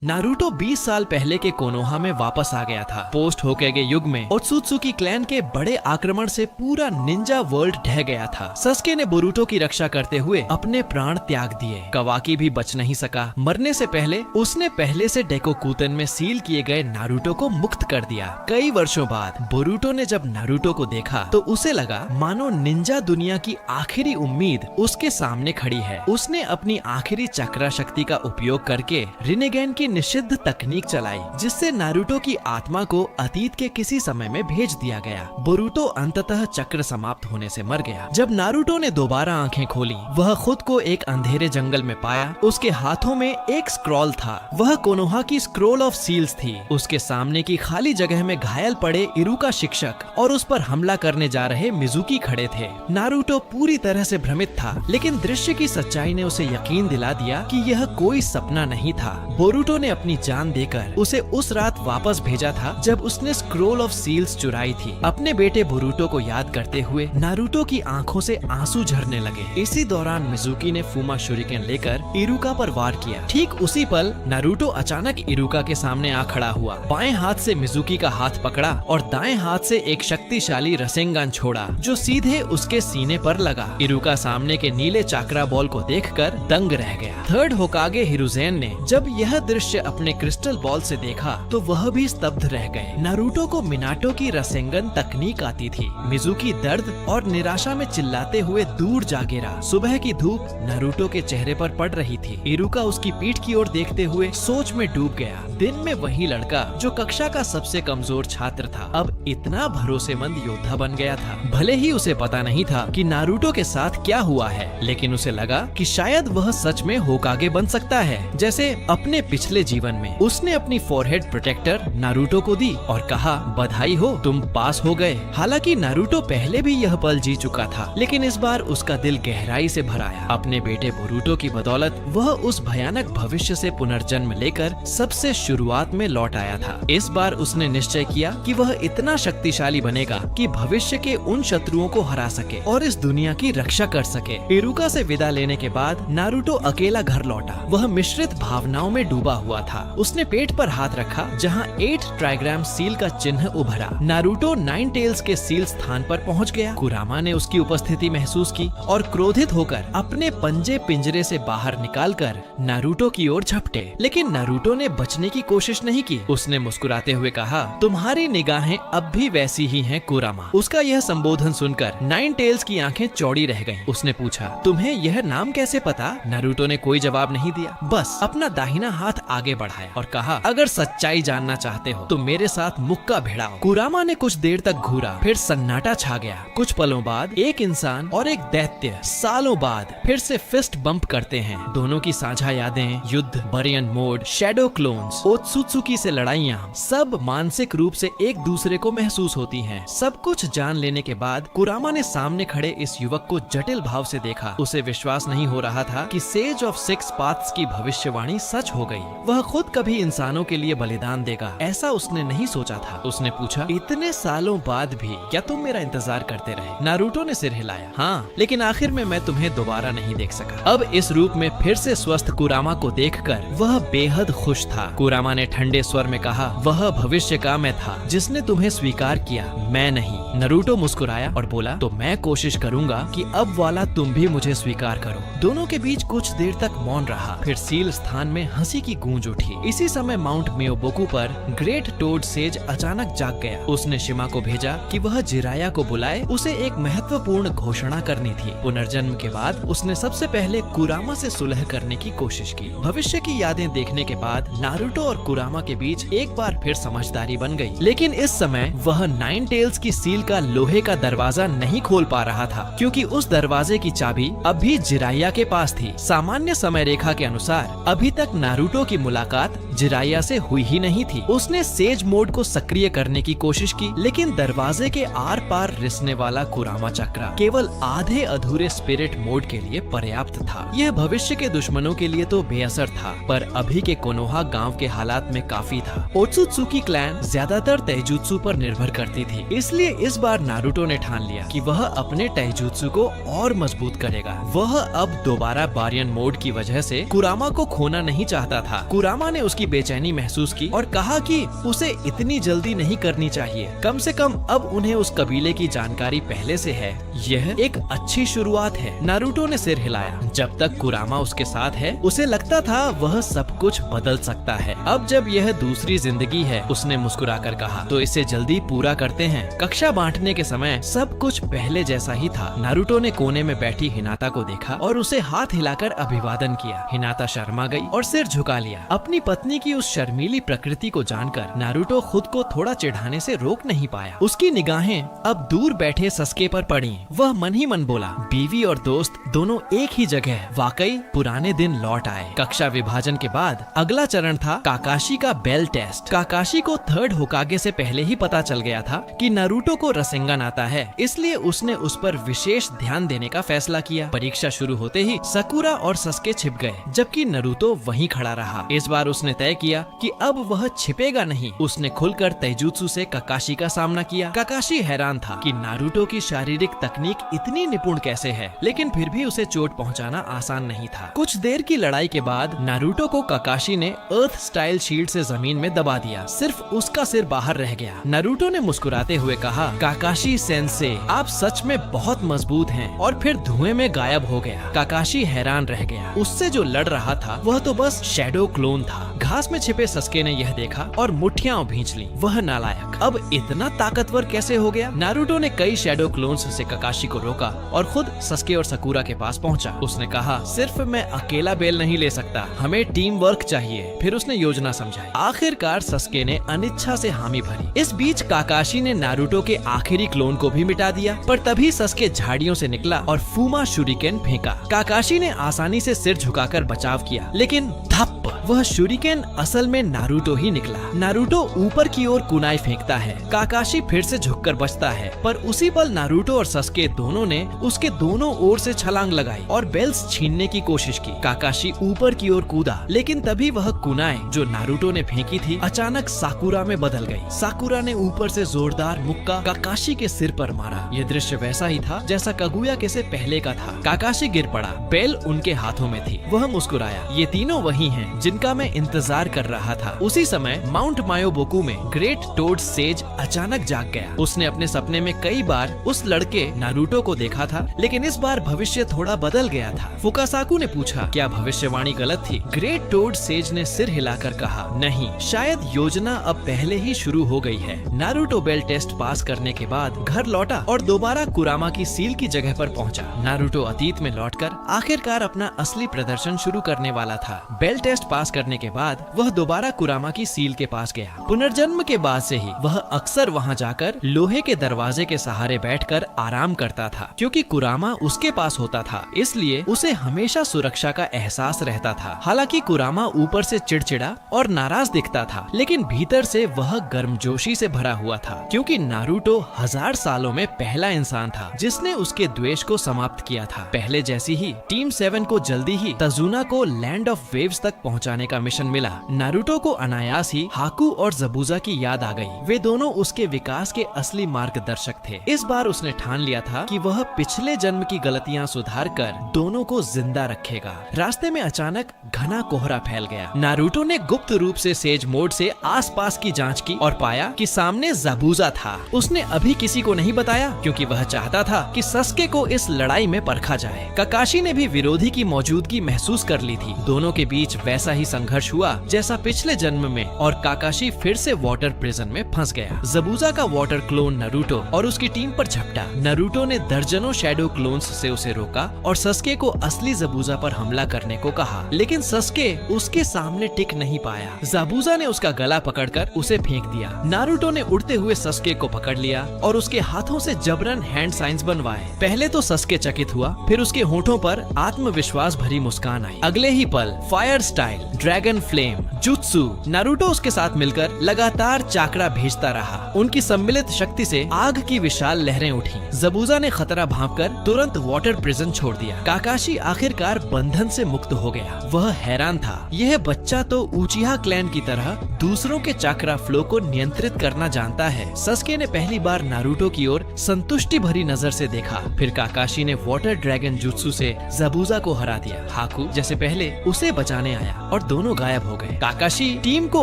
Naruto 20 साल पहले के कोनोहा में वापस आ गया था। पोस्ट होकेगे युग में ओत्सुत्सुकी क्लैन के बड़े आक्रमण से पूरा निंजा वर्ल्ड ढह गया था। सस्के ने बोरुतो की रक्षा करते हुए अपने प्राण त्याग दिए। कवाकी भी बच नहीं सका। मरने से पहले उसने पहले से डेकोकुतन में सील किए गए नारुतो को मुक्त कर दिया। कई वर्षों बाद बोरुतो ने जब नारुतो को देखा तो उसे लगा मानो निंजा दुनिया की आखिरी उम्मीद उसके सामने खड़ी है। उसने अपनी आखिरी चक्रा शक्ति का उपयोग करके रिनेगेन की निषिद्ध तकनीक चलाई, जिससे नारुतो की आत्मा को अतीत के किसी समय में भेज दिया गया। बोरुतो अंततः चक्र समाप्त होने से मर गया। जब नारुतो ने दोबारा आंखें खोली, वह खुद को एक अंधेरे जंगल में पाया। उसके हाथों में एक स्क्रॉल था। वह कोनोहा की स्क्रोल ऑफ सील्स थी। उसके सामने की खाली जगह में घायल पड़े इरुका शिक्षक और उस पर हमला करने जा रहे मिजुकी खड़े थे। नारुतो पूरी तरह से भ्रमित था, लेकिन दृश्य की सच्चाई ने उसे यकीन दिला दिया कि यह कोई सपना नहीं था। बोरुतो ने अपनी जान देकर उसे उस रात वापस भेजा था जब उसने स्क्रोल ऑफ सील्स चुराई थी। अपने बेटे बोरुतो को याद करते हुए नारुतो की आंखों से आंसू झरने लगे। इसी दौरान मिजुकी ने फूमा शुरिकेन लेकर इरुका पर वार किया। ठीक उसी पल नारुतो अचानक इरुका के सामने आ खड़ा हुआ। बाएं हाथ से मिजुकी का हाथ पकड़ा और दाएं हाथ से एक शक्तिशाली रसेंगन छोड़ा जो सीधे उसके सीने पर लगा। इरुका सामने के नीले चाक्रा बॉल को देखकर दंग रह गया। थर्ड होकागे हिरुजेन ने जब यह दृश्य अपने क्रिस्टल बॉल से देखा तो वह भी स्तब्ध रह गए। नारुतो को मिनाटो की रसेंगन तकनीक आती थी। मिजुकी दर्द और निराशा में चिल्लाते हुए दूर जा गिरा। सुबह की धूप नारुतो के चेहरे पर पड़ रही थी। इरुका उसकी पीठ की ओर देखते हुए सोच में डूब गया। दिन में वही लड़का जो कक्षा का सबसे कमजोर छात्र था, अब इतना भरोसेमंद योद्धा बन गया था। भले ही उसे पता नहीं था कि नारुतो के साथ क्या हुआ है, लेकिन उसे लगा कि शायद वह सच में होकागे बन सकता है, जैसे अपने पिछले जीवन में। उसने अपनी फोरहेड प्रोटेक्टर नारुतो को दी और कहा, बधाई हो, तुम पास हो गए। हालांकि नारुतो पहले भी यह पल जी चुका था, लेकिन इस बार उसका दिल गहराई से भर आया। अपने बेटे बोरुतो की बदौलत वह उस भयानक भविष्य से पुनर्जन्म लेकर सबसे शुरुआत में लौट आया था। इस बार उसने निश्चय किया कि वह इतना शक्तिशाली बनेगा कि भविष्य के उन शत्रुओं को हरा सके और इस दुनिया की रक्षा कर सके। इरुका से विदा लेने के बाद नारुतो अकेला घर लौटा। वह मिश्रित भावनाओं में डूबा हुआ था। उसने पेट पर हाथ रखा जहां 8 ट्राइग्राम सील का चिन्ह उभरा। नारुतो 9 टेल्स के सील स्थान पर पहुंच गया। कुरामा ने उसकी उपस्थिति महसूस की और क्रोधित होकर अपने पंजे पिंजरे से बाहर निकालकर नारुतो की ओर झपटे, लेकिन नारुतो ने बचने की कोशिश नहीं की। उसने मुस्कुराते हुए कहा, तुम्हारी निगाहें अब भी वैसी ही हैं कुरामा। उसका यह संबोधन सुनकर 9 टेल्स की आंखें चौड़ी रह गईं। उसने पूछा, तुम्हें यह नाम कैसे पता? नारुतो ने कोई जवाब नहीं दिया, बस अपना दाहिना हाथ आगे बढ़ाया और कहा, अगर सच्चाई जानना चाहते हो तो मेरे साथ मुक्का भिड़ाओ। कुरामा ने कुछ देर तक घूरा, फिर सन्नाटा छा गया। कुछ पलों बाद एक इंसान और एक दैत्य सालों बाद फिर से फिस्ट बम्प करते हैं। दोनों की साझा यादें, युद्ध, बरियन मोड, शैडो क्लोन्स, ओत्सुत्सुकी से लड़ाइयाँ, सब मानसिक रूप से एक दूसरे को महसूस होती हैं। सब कुछ जान लेने के बाद कुरामा ने सामने खड़े इस युवक को जटिल भाव से देखा। उसे विश्वास नहीं हो रहा था कि सेज ऑफ 6 पाथ्स की भविष्यवाणी सच हो गई। वह खुद कभी इंसानों के लिए बलिदान देगा, ऐसा उसने नहीं सोचा था। उसने पूछा, इतने सालों बाद भी क्या तुम मेरा इंतजार करते रहे? नारुतो ने सिर हिलाया, हाँ, लेकिन आखिर में मैं तुम्हें दोबारा नहीं देख सका। अब इस रूप में फिर से स्वस्थ कुरामा को देखकर वह बेहद खुश था। कुरामा ने ठंडे स्वर में कहा, वह भविष्य का मैं था जिसने तुम्हें स्वीकार किया, मैं नहीं। नारुतो मुस्कुराया और बोला, तो मैं कोशिश करूंगा कि अब वाला तुम भी मुझे स्वीकार करो। दोनों के बीच कुछ देर तक मौन रहा। फिर सील स्थान में हंसी की गूंज उठी। इसी समय माउंट मियोबोकू पर ग्रेट टोड सेज अचानक जाग गया। उसने शिमा को भेजा कि वह जिराया को बुलाए, उसे एक महत्वपूर्ण घोषणा करनी थी। पुनर्जन्म के बाद उसने सबसे पहले कुरामा से सुलह करने की कोशिश की। भविष्य की यादें देखने के बाद नारुतो और कुरामा के बीच एक बार फिर समझदारी बन गई, लेकिन इस समय वह 9 टेल्स की सील का लोहे का दरवाजा नहीं खोल पा रहा था, क्योंकि उस दरवाजे की चाबी अभी जिराया के पास थी। सामान्य समय रेखा के अनुसार अभी तक नारुतो की मुलाकात जिराया से हुई ही नहीं थी। उसने सेज मोड को सक्रिय करने की कोशिश की, लेकिन दरवाजे के आर पार रिसने वाला कुरामा चक्रा केवल आधे अधूरे स्पिरिट मोड के लिए पर्याप्त था। यह भविष्य के दुश्मनों के लिए तो बेअसर था, पर अभी के कोनोहा गांव के हालात में काफी था। ओत्सुत्सुकी क्लैन ज्यादातर तैजुत्सु पर निर्भर करती थी, इसलिए इस बार नारुतो ने ठान लिया कि वह अपने तैजुत्सु को और मजबूत करेगा। वह अब दोबारा बारियन मोड की वजह से कुरामा को खोना नहीं चाहता था। कुरामा ने उसकी बेचैनी महसूस की और कहा कि उसे इतनी जल्दी नहीं करनी चाहिए, कम से कम अब उन्हें उस कबीले की जानकारी पहले से है। यह एक अच्छी शुरुआत है। नारुतो ने सिर हिलाया। जब तक कुरामा उसके साथ है उसे लगता था वह सब कुछ बदल सकता है। अब जब यह दूसरी जिंदगी है, उसने मुस्कुराकर कहा, तो इसे जल्दी पूरा करते हैं। कक्षा बांटने के समय सब कुछ पहले जैसा ही था। नारुतो ने कोने में बैठी हिनाता को देखा और उसे हाथ हिलाकर अभिवादन किया। हिनाता शर्मा गई और सिर झुका लिया। अपनी पत्नी की उस शर्मीली प्रकृति को जानकर नारुतो खुद को थोड़ा चिढ़ाने से रोक नहीं पाया। उसकी निगाहें अब दूर बैठे सस्के पर पड़ी। वह मन ही मन बोला, बीवी और दोस्त दोनों एक ही जगह। वाकई पुराने दिन लौट आए। कक्षा विभाजन के बाद अगला चरण था काकाशी का बेल टेस्ट। काकाशी को थर्ड होकागे से पहले ही पता चल गया था कि नारुतो को रसेंगन आता है, इसलिए उसने उस पर विशेष ध्यान देने का फैसला किया। परीक्षा शुरू होते ही सकुरा और सस्के छिप गए, जबकि नारुतो वहीं खड़ा रहा। इस बार उसने तय किया कि अब वह छिपेगा नहीं। उसने खुलकर तैजुत्सु से काकाशी का सामना किया। काकाशी हैरान था कि नारुतो की शारीरिक तकनीक इतनी निपुण कैसे है, लेकिन फिर भी उसे चोट पहुंचाना आसान नहीं था। कुछ देर की लड़ाई के बाद नारुतो को काकाशी ने अर्थ स्टाइल शील्ड से जमीन में दबा दिया। सिर्फ उसका सिर बाहर रह गया। नारुतो ने मुस्कुराते हुए कहा, काकाशी सेंसे, आप सच में बहुत मजबूत हैं। और फिर धुएं में गायब हो गया। काकाशी हैरान रह गया। उससे जो लड़ रहा था वह तो बस शैडो क्लोन था। घास में छिपे सस्के ने यह देखा और मुट्ठियां भींच ली। वह नालायक अब इतना ताकतवर कैसे हो गया? नारुतो ने कई शैडो क्लोन्स से काकाशी को रोका और खुद सस्के और सकुरा के पास पहुंचा। उसने कहा, सिर्फ मैं अकेला बेल नहीं ले सकता, हमें टीम वर्क चाहिए। फिर उसने योजना समझाई। आखिरकार सस्के ने अनिच्छा से हामी भरी। इस बीच काकाशी ने नारुतो के आखिरी क्लोन को भी मिटा दिया, पर तभी सस्के झाड़ियों से निकला और फूमा शुरिकेन फेंका। काकाशी ने आसानी से सिर झुकाकर बचाव किया, लेकिन धप, वह शुरिकेन असल में नारुतो ही निकला। नारुतो ऊपर की ओर कुनाई फेंकता है। काकाशी फिर से झुककर बचता है, पर उसी पल नारुतो और सस्के दोनों ने उसके दोनों ओर से छलांग लगाई और बेल्स छीनने की कोशिश की। काकाशी ऊपर की ओर कूदा, लेकिन तभी वह कुनाई जो नारुतो ने फेंकी थी अचानक साकुरा में बदल गई। साकुरा ने ऊपर से जोरदार मुक्का काकाशी के सिर पर मारा। यह दृश्य वैसा ही था जैसा कगुया के से पहले का था। काकाशी गिर पड़ा। बेल उनके हाथों में थी। वह मुस्कुराया। ये तीनों वही हैं जिनका मैं इंतजार कर रहा था। उसी समय माउंट मायोबोकू में ग्रेट टोड सेज अचानक जाग गया। उसने अपने सपने में कई बार उस लड़के नारुतो को देखा था, लेकिन इस बार भविष्य थोड़ा बदल गया था। फुकासाकु ने पूछा, क्या भविष्यवाणी गलत थी? ग्रेट टोड सेज ने सिर हिलाकर कहा, नहीं, शायद योजना अब पहले ही शुरू हो गई है। नारुतो बेल टेस्ट पास करने के बाद घर लौटा और दोबारा कुरामा की सील की जगह पर पहुंचा। नारुतो अतीत में लौटकर आखिरकार अपना असली प्रदर्शन शुरू करने वाला था। बेल टेस्ट पास करने के बाद वह दोबारा कुरामा की सील के पास गया। पुनर्जन्म के बाद से ही वह अक्सर वहां जाकर लोहे के दरवाजे के सहारे बैठकर आराम करता था। क्योंकि कुरामा उसके पास होता था, इसलिए उसे हमेशा सुरक्षा का एहसास रहता था। हालांकि कुरामा ऊपर से चिड़चिड़ा और नाराज दिखता था, लेकिन भीतर से वह गर्मजोशी से भरा हुआ था। क्योंकि नारुतो 1000 सालों में पहला इंसान था जिसने उसके द्वेष को समाप्त किया था। पहले जैसी ही टीम 7 को जल्दी ही तजुना को लैंड ऑफ वेव्स तक पहुंचाने का मिशन मिला। नारुतो को अनायास ही हाकू और जबूजा की याद आ गई। वे दोनों उसके विकास के असली मार्गदर्शक थे। इस बार उसने ठान लिया था कि वह पिछले जन्म की गलतियां सुधार कर दोनों को जिंदा रखेगा। रास्ते में अचानक घना कोहरा फैल गया। नारुतो ने गुप्त रूप से सेज मोड से आसपास की जांच की और पाया कि सामने जबूजा था। उसने अभी किसी को नहीं बताया, क्योंकि वह चाहता था कि सस्के को इस लड़ाई में परखा जाए। काकाशी ने भी विरोधी की मौजूदगी महसूस कर ली थी। दोनों के बीच वैसा ही संघर्ष हुआ जैसा पिछले जन्म में, और काकाशी फिर से वाटर प्रिजन में फंस गया। जबूजा का वाटर क्लोन नारुतो और उसकी टीम पर झपटा। नारुतो ने दर्जनों शैडो क्लोन्स से उसे रोका और सस्के को असली जबूजा पर हमला करने को कहा, लेकिन सस्के उसके सामने टिक नहीं पाया। जबूजा ने उसका गला पकड़कर उसे फेंक दिया। नारुतो ने उड़ते हुए सस्के को पकड़ लिया और उसके हाथों से जबरन हैंड साइंस बनवाए। पहले तो सस्के चकित हुआ, फिर उसके होठों पर आत्मविश्वास भरी मुस्कान आई। अगले ही पल fire style, dragon flame, jutsu, Naruto उसके साथ मिलकर लगातार चाकरा भेजता रहा। उनकी सम्मिलित शक्ति से आग की विशाल लहरें उठी। जबूजा ने खतरा भांपकर तुरंत वाटर प्रिजन छोड़ दिया। काकाशी आखिरकार बंधन से मुक्त हो गया। वह हैरान था। यह बच्चा तो उचिहा क्लैन की तरह दूसरों के चाक्रा फ्लो को नियंत्रित करना जानता है। सस्के ने पहली बार नारुतो की ओर संतुष्टि भरी नजर से देखा। फिर काकाशी ने वाटर ड्रैगन जुत्सु से ज़बूज़ा को हरा दिया। हाकू जैसे पहले उसे बचाने आया और दोनों गायब हो गए। काकाशी टीम को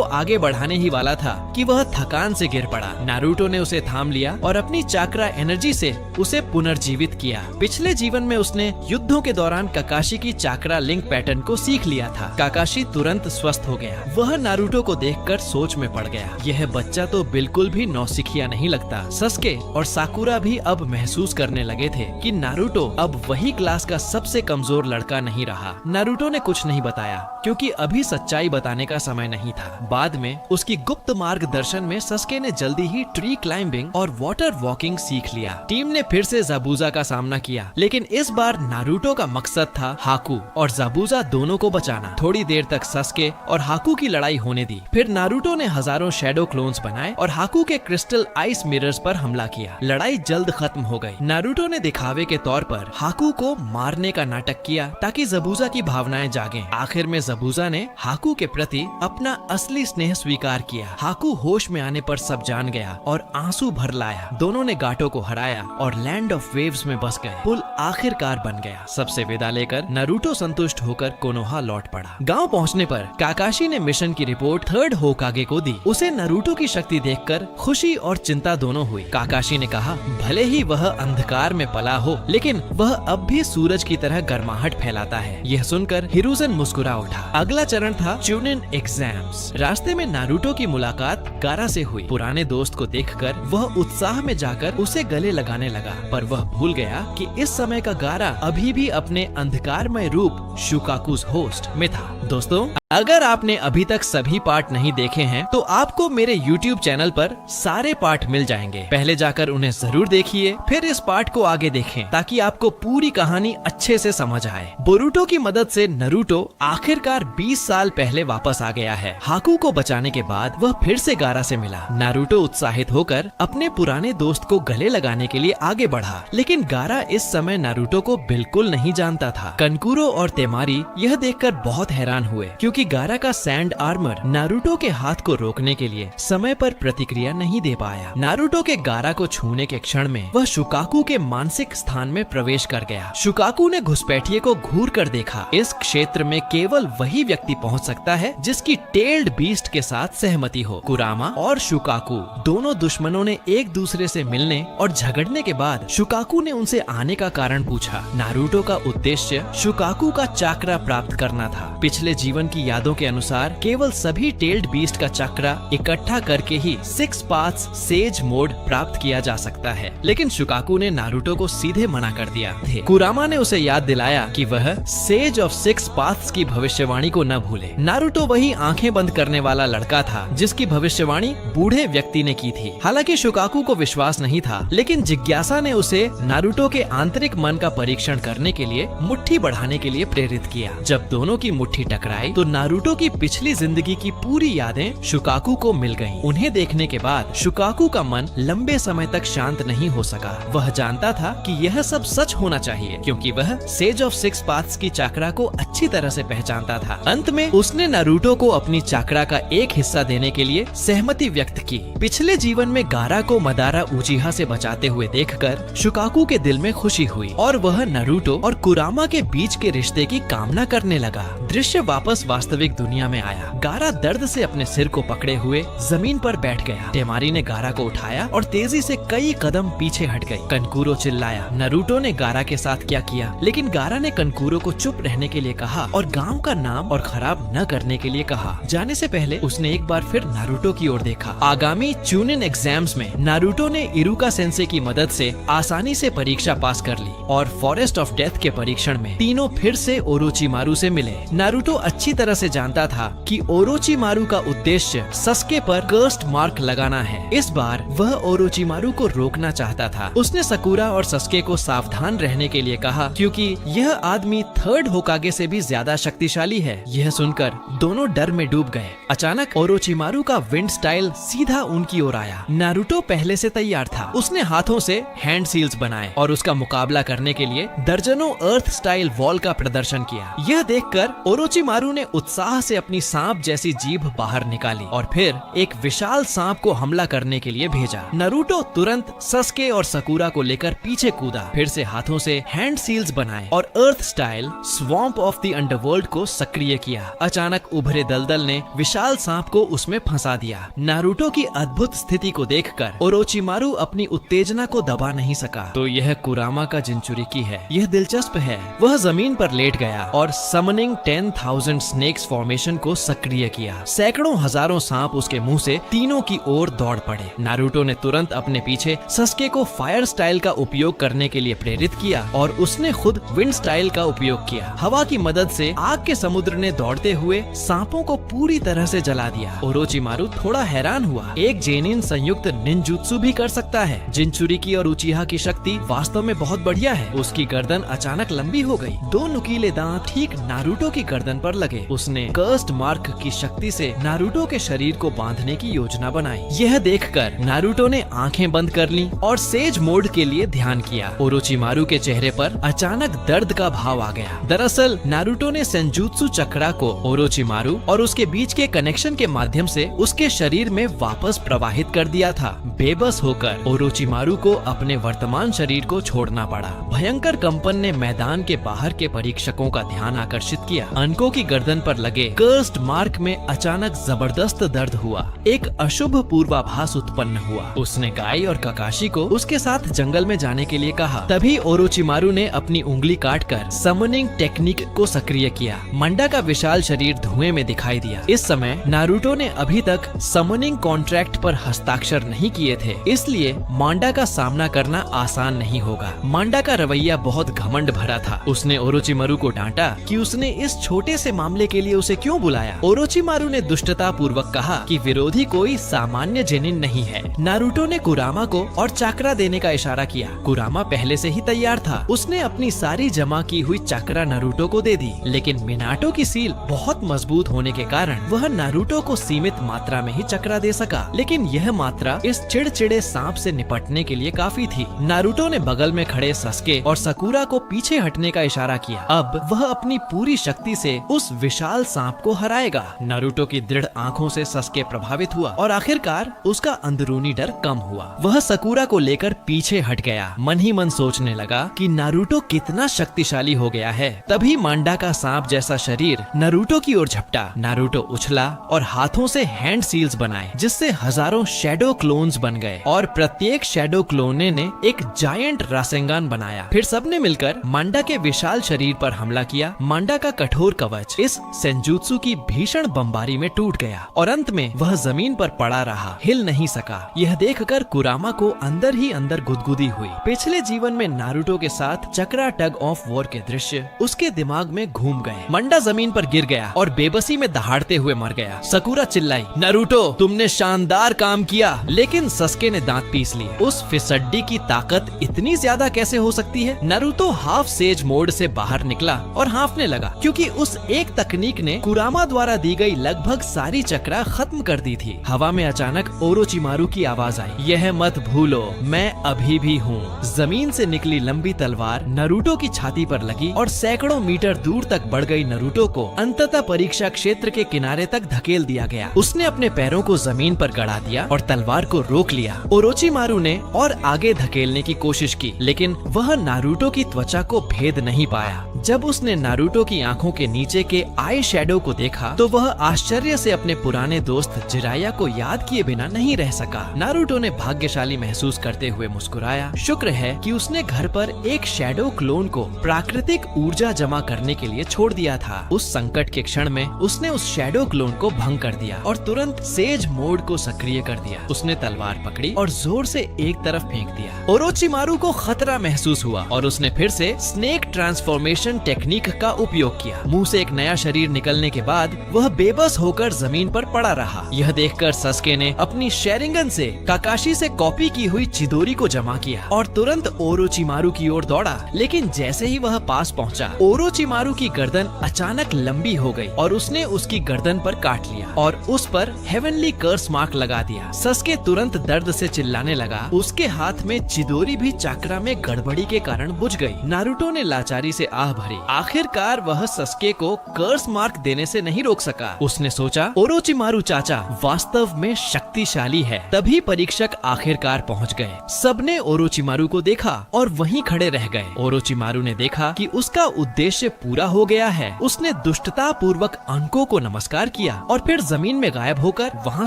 आगे बढ़ाने ही वाला था कि वह थकान से गिर पड़ा। नारुतो ने उसे थाम लिया और अपनी चाक्रा एनर्जी से उसे पुनर्जीवित किया। पिछले जीवन में उसने युद्धों के दौरान काकाशी की चाक्रा लिंक पैटर्न को सीख लिया था। काकाशी तुरंत स्वस्थ हो गया। वह नारुतो को देखकर सोच में पड़ गया। यह बच्चा तो बिल्कुल भी नौसिखिया नहीं लगता। सस्के और साकुरा भी अब महसूस करने लगे थे कि नारुतो अब वही क्लास का सबसे कमजोर लड़का नहीं रहा। नारुतो ने कुछ नहीं बताया क्योंकि अभी सच्चाई बताने का समय नहीं था। बाद में उसकी गुप्त मार्गदर्शन में सस्के ने जल्दी ही ट्री क्लाइंबिंग और वाटर वॉकिंग सीख लिया। टीम ने फिर से ज़बूज़ा का सामना किया, लेकिन इस बार नारुतो का मकसद था हाकू और ज़बूज़ा दोनों को बचाना। थोड़ी देर तक सस्के और हाकू की लड़ाई होने दी। फिर नारुतो ने हजारों शैडो क्लोन्स बनाए और हाकू के क्रिस्टल आइस मिरर्स पर हमला किया। लड़ाई जल्द खत्म हो गई। नारुतो ने दिखावे के तौर पर हाकू को मारने का नाटक किया ताकि ज़बूज़ा की भावनाएं जागें। आखिर में ज़बूज़ा ने हाकू के प्रति अपना असली स्नेह स्वीकार किया। हाकू होश में आने पर सब जान गया और आंसू भर लाया। दोनों ने गाटो को हराया और लैंड ऑफ वेव्स में बस गए। पुल आखिरकार बन गया। सबसे विदा लेकर नारुतो संतुष्ट होकर कोनोहा लौट पड़ा। गांव पहुंचने पर काकाशी ने मिशन की रिपोर्ट थर्ड होकागे को दी। उसे नारुतो की शक्ति देखकर खुशी और चिंता दोनों हुई। काकाशी ने कहा, भले ही वह अंधकार में पला हो, लेकिन वह अब भी सूरज की तरह गर्माहट फैलाता है। यह सुनकर हिरुzen मुस्कुरा उठा। अगला चरण था चुनिन एग्जाम्स। रास्ते में नारुतो की मुलाकात गारा से हुई। पुराने दोस्त को देखकर वह उत्साह में जाकर उसे गले लगाने लगा, पर वह भूल गया कि इस समय का गारा अभी भी अपने अंधकारमय रूप शुकाकु's होस्ट में था। दोस्तों, अगर आपने अभी तक सभी पार्ट नहीं देखे हैं तो आपको मेरे YouTube चैनल पर सारे पार्ट मिल जाएंगे। पहले जाकर उन्हें जरूर देखिए, फिर इस पार्ट को आगे देखें ताकि आपको पूरी कहानी अच्छे से समझ आए। बोरुतो की मदद से नारुतो आखिरकार 20 साल पहले वापस आ गया है। हाकू को बचाने के बाद वह फिर से गारा से मिला। नारुतो उत्साहित होकर अपने पुराने दोस्त को गले लगाने के लिए आगे बढ़ा, लेकिन गारा इस समय नारुतो को बिल्कुल नहीं जानता था। कनकुरो और तेमारी यह देखकर बहुत हैरान हुए क्योंकि गारा का सैंड आर्मर नारुतो के हाथ को रोकने के लिए समय पर प्रतिक्रिया नहीं दे पाया। नारुतो के गारा को छूने के क्षण में वह शुकाकू के मानसिक स्थान में प्रवेश कर गया। शुकाकू ने घुसपैठिए को घूर कर देखा। इस क्षेत्र में केवल वही व्यक्ति पहुंच सकता है जिसकी टेल्ड बीस्ट के साथ सहमति हो। कुरामा और शुकाकू दोनों दुश्मनों ने एक दूसरे से मिलने और झगड़ने के बाद शुकाकू ने उनसे आने का कारण पूछा। नारुतो का उद्देश्य शुकाकू का चाक्रा प्राप्त करना था। पिछले जीवन की यादों के अनुसार केवल सभी टेल्ड बीस्ट का चक्रा इकट्ठा करके ही 6 पाथ्स सेज मोड प्राप्त किया जा सकता है, लेकिन शुकाकू ने नारुतो को सीधे मना कर दिया थे। कुरामा ने उसे याद दिलाया कि वह सेज ऑफ 6 पाथ्स की भविष्यवाणी को न भूले। नारुतो वही आंखें बंद करने वाला लड़का था जिसकी भविष्यवाणी बूढ़े व्यक्ति ने की थी। हालांकि शुकाकू को विश्वास नहीं था, लेकिन जिज्ञासा ने उसे नारुतो के आंतरिक मन का परीक्षण करने के लिए मुट्ठी बढ़ाने के लिए प्रेरित किया। जब दोनों की मुट्ठी टकराई तो नारुतो की पिछली जिंदगी की पूरी यादें शुकाकू को मिल गईं। उन्हें देखने के बाद शुकाकू का मन लंबे समय तक शांत नहीं हो सका। वह जानता था कि यह सब सच होना चाहिए क्योंकि वह सेज ऑफ 6 पाथ्स की चाक्रा को अच्छी तरह से पहचानता था। अंत में उसने नारुतो को अपनी चाक्रा का एक हिस्सा देने के लिए सहमति व्यक्त की। पिछले जीवन में गारा को मदारा उचिहा से बचाते हुए देखकर शुकाकू के दिल में खुशी हुई और वह नारुतो और कुरामा के बीच के रिश्ते की कामना करने लगा। दृश्य वापस वास्तविक दुनिया में आया। गारा दर्द से अपने सिर को पकड़े हुए जमीन पर बैठ गया। टेमारी ने गारा को उठाया और तेजी से कई कदम पीछे हट गई। कनकुरो चिल्लाया। नारुतो ने गारा के साथ क्या किया, लेकिन गारा ने कनकुरो को चुप रहने के लिए कहा और गांव का नाम और खराब न करने के लिए कहा। जाने से पहले उसने एक बार फिर नारुतो की ओर देखा। आगामी चुनिन एग्जाम्स में नारुतो ने इरुका सेंसे की मदद से आसानी से परीक्षा पास कर ली और फॉरेस्ट ऑफ डेथ के परीक्षण में तीनों फिर से ओरोचिमारू से मिले। नारुतो अच्छी तरह से जानता था कि ओरोचिमारू का उद्देश्य सस्के पर कर्स्ड मार्क लगाना है। इस बार वह ओरोचिमारू को रोकना चाहता था। उसने सकुरा और सस्के को सावधान रहने के लिए कहा क्योंकि यह आदमी थर्ड होकागे से भी ज्यादा शक्तिशाली है। यह सुनकर दोनों डर में डूब गए। अचानक ओरोचिमारू का विंड स्टाइल सीधा उनकी ओर आया। नारुतो पहले से तैयार था। उसने हाथों से हैंड सील्स बनाए और उसका मुकाबला करने के लिए दर्जनों अर्थ स्टाइल वॉल का प्रदर्शन किया। यह देखकर ओरोचिमारू ने उत्साह से अपनी सांप जैसी जीभ बाहर निकाली और फिर एक विशाल सांप को हमला करने के लिए भेजा। नारुतो तुरंत सस्के और सकुरा को लेकर पीछे कूदा, फिर से हाथों से हैंड सील्स बनाए और earth style swamp of the underworld को सक्रिय किया। अचानक उभरे दलदल ने विशाल सांप को उसमें फंसा दिया। नारुतो की अद्भुत स्थिति को देखकर ओरोचिमारू अपनी उत्तेजना को दबा नहीं सका। तो यह कुरामा का जिंचुरिकी है। यह दिलचस्प है। वह जमीन पर लेट गया और समनिंग 10,000 स्नेक्स फॉर्मेशन को सक्रिय किया। सैकड़ों हजारों सांप उसके मुंह से तीनों की ओर दौड़ पड़े। नारुतो ने तुरंत अपने पीछे सस्के को फायर स्टाइल का उपयोग करने के लिए प्रेरित किया और उसने खुद विंड स्टाइल का उपयोग किया। हवा की मदद से आग के समुद्र ने दौड़ते हुए सांपों को पूरी तरह से जला दिया। ओरोचिमारू थोड़ा हैरान हुआ। एक जेनिन संयुक्त निंजुत्सु भी कर सकता है। जिंचुरिकी और उचिहा की शक्ति वास्तव में बहुत बढ़िया है। उसकी गर्दन अचानक लंबी हो गई। दो नुकीले दांत ठीक नारुतो की गर्दन पर लगे। उसने कर्स्ड मार्क की शक्ति से नारुतो के शरीर को बांधने की योजना बनाई। यह देखकर नारुतो ने आंखें बंद कर ली और सेज मोड के लिए ध्यान किया। ओरोचिमारू के चेहरे पर अचानक दर्द का भाव आ गया। दरअसल नारुतो ने सेंजुत्सु चक्रा को ओरोचिमारू और उसके बीच के कनेक्शन के माध्यम से उसके शरीर में वापस प्रवाहित कर दिया था। बेबस होकर ओरोचिमारू को अपने वर्तमान शरीर को छोड़ना पड़ा। भयंकर कंपन ने मैदान के बाहर के परीक्षकों का ध्यान आकर्षित किया। अनको की गर्दन पर लगे कर्स्ड मार्क में अचानक जबरदस्त दर्द हुआ। एक अशुभ पूर्वाभास उत्पन्न हुआ। उसने गाई और ककाशी को उसके साथ जंगल में जाने के लिए कहा। तभी ओरोचिमारू ने अपनी उंगली काटकर समनिंग टेक्निक को सक्रिय किया। मंडा का विशाल शरीर धुएं में दिखाई दिया। इस समय नारुतो ने अभी तक समनिंग कॉन्ट्रैक्ट पर हस्ताक्षर नहीं किए थे, इसलिए मांडा का सामना करना आसान नहीं होगा। मांडा का रवैया बहुत घमंड भरा था। उसने ओरोचिमारू को डांटा कि उसने इस छोटे से मामले के लिए उसे क्यों बुलाया। ओरोचिमारू ने दुष्टता पूर्वक कहा कि विरोधी कोई सामान्य जेनिन नहीं है। नारुतो ने कुरामा को और चाकरा देने का इशारा किया। कुरामा पहले से ही तैयार था। उसने अपनी सारी जमा की हुई चाकरा नारुतो को दे दी, लेकिन मिनाटो की सील बहुत मजबूत होने के कारण वह नारुतो को सीमित मात्रा में ही चक्रा दे सका। लेकिन यह मात्रा इस चिड़चिड़े सांप से निपटने के लिए काफी थी। नारुतो ने बगल में खड़े सस्के और सकुरा को पीछे हटने का इशारा किया। अब वह अपनी पूरी शक्ति से उस विशाल सांप को हराएगा। नारुतो की दृढ़ आंखों से सस्के प्रभावित हुआ और आखिरकार उसका अंदरूनी डर कम हुआ। वह सकुरा को लेकर पीछे हट गया। मन ही मन सोचने लगा कि नारुतो कितना शक्तिशाली हो गया है। तभी मांडा का सांप जैसा शरीर नारुतो की ओर झपटा। नारुतो उछला और हाथों से हैंड सील्स बनाए, जिससे हजारों शैडो क्लोन्स बन गए और प्रत्येक शैडो क्लोने ने एक जायंट रासेंगान बनाया। फिर सबने मिलकर मांडा के विशाल शरीर पर हमला किया। मांडा का कठोर कवच इस सेंजुत्सु की भीषण बमबारी में टूट गया और अंत में वह जमीन पर पड़ा रहा, हिल नहीं सका। यह देखकर कुरामा को अंदर ही अंदर गुदगुदी हुई। पिछले जीवन में नारुतो के साथ चक्रा टग ऑफ वॉर के दृश्य उसके दिमाग में घूम गए। मांडा जमीन पर गिर गया और बेबसी में दहाड़ते हुए मर गया। सकुरा चिल्लाई, नारुतो तुमने शानदार काम किया। लेकिन सस्के ने दांत पीस लिए। उस फिसड्डी की ताकत इतनी ज्यादा कैसे हो सकती है। नारुतो हाफ सेज मोड से बाहर निकला और हांफने लगा, क्योंकि उस एक तकनीक ने कुरामा द्वारा दी गई लगभग सारी चक्रा खत्म कर दी थी। हवा में अचानक ओरोचिमारू की आवाज आई, यह मत भूलो मैं अभी भी हूँ। जमीन से निकली लंबी तलवार नारुतो की छाती पर लगी और सैकड़ों मीटर दूर तक बढ़ गई नारुतो को अंततः परीक्षा क्षेत्र के किनारे तक धकेल दिया गया। उसने अपने पैरों को जमीन पर गड़ा दिया और तलवार को रोक लिया। ओरोचिमारू ने और आगे धकेलने की कोशिश की, लेकिन वह नारुतो की त्वचा को भेद नहीं पाया। जब उसने नारुतो की आंखों के नीचे के आई शैडो को देखा तो वह आश्चर्य से अपने पुराने दोस्त जिराया को याद किए बिना नहीं रह सका। नारुतो ने भाग्यशाली महसूस करते हुए मुस्कुराया। शुक्र है कि उसने घर पर एक शैडो क्लोन को प्राकृतिक ऊर्जा जमा करने के लिए छोड़ दिया था। उस संकट के क्षण में उसने उस शैडो क्लोन को भंग कर दिया और तुरंत सेज मोड को सक्रिय कर दिया। उसने तलवार पकड़ी और जोर से एक तरफ फेंक दिया। ओरोचिमारू को खतरा महसूस हुआ और उसने फिर से स्नेक ट्रांसफॉर्मेशन टेक्निक का उपयोग किया। मुंह से एक नया शरीर निकलने के बाद वह बेबस होकर जमीन पर पड़ा रहा। यह देखकर सस्के ने अपनी शेरिंगन से काकाशी से कॉपी की हुई चिदोरी को जमा किया और तुरंत ओरोचिमारू की ओर दौड़ा। लेकिन जैसे ही वह पास पहुंचा, ओरोचिमारू की गर्दन अचानक लंबी हो गई और उसने उसकी गर्दन पर काट लिया और उस पर हेवनली कर्स मार्क लगा दिया। सस्के तुरंत दर्द से चिल्लाने लगा। उसके हाथ में चिदोरी भी चाक्रा में गड़बड़ी के कारण बुझ गई। नारुतो ने लाचारी से आह भरी। आखिरकार वह सस्के को कर्स मार्क देने से नहीं रोक सका। उसने सोचा ओरोचिमारू चाचा वास्तव में शक्तिशाली है। तभी परीक्षक आखिरकार पहुंच गए। सबने ओरोचिमारू को देखा और वहीं खड़े रह गए। ओरोचिमारू ने देखा कि उसका उद्देश्य पूरा हो गया है। उसने दुष्टता पूर्वक अंको को नमस्कार किया और फिर जमीन में गायब होकर वहाँ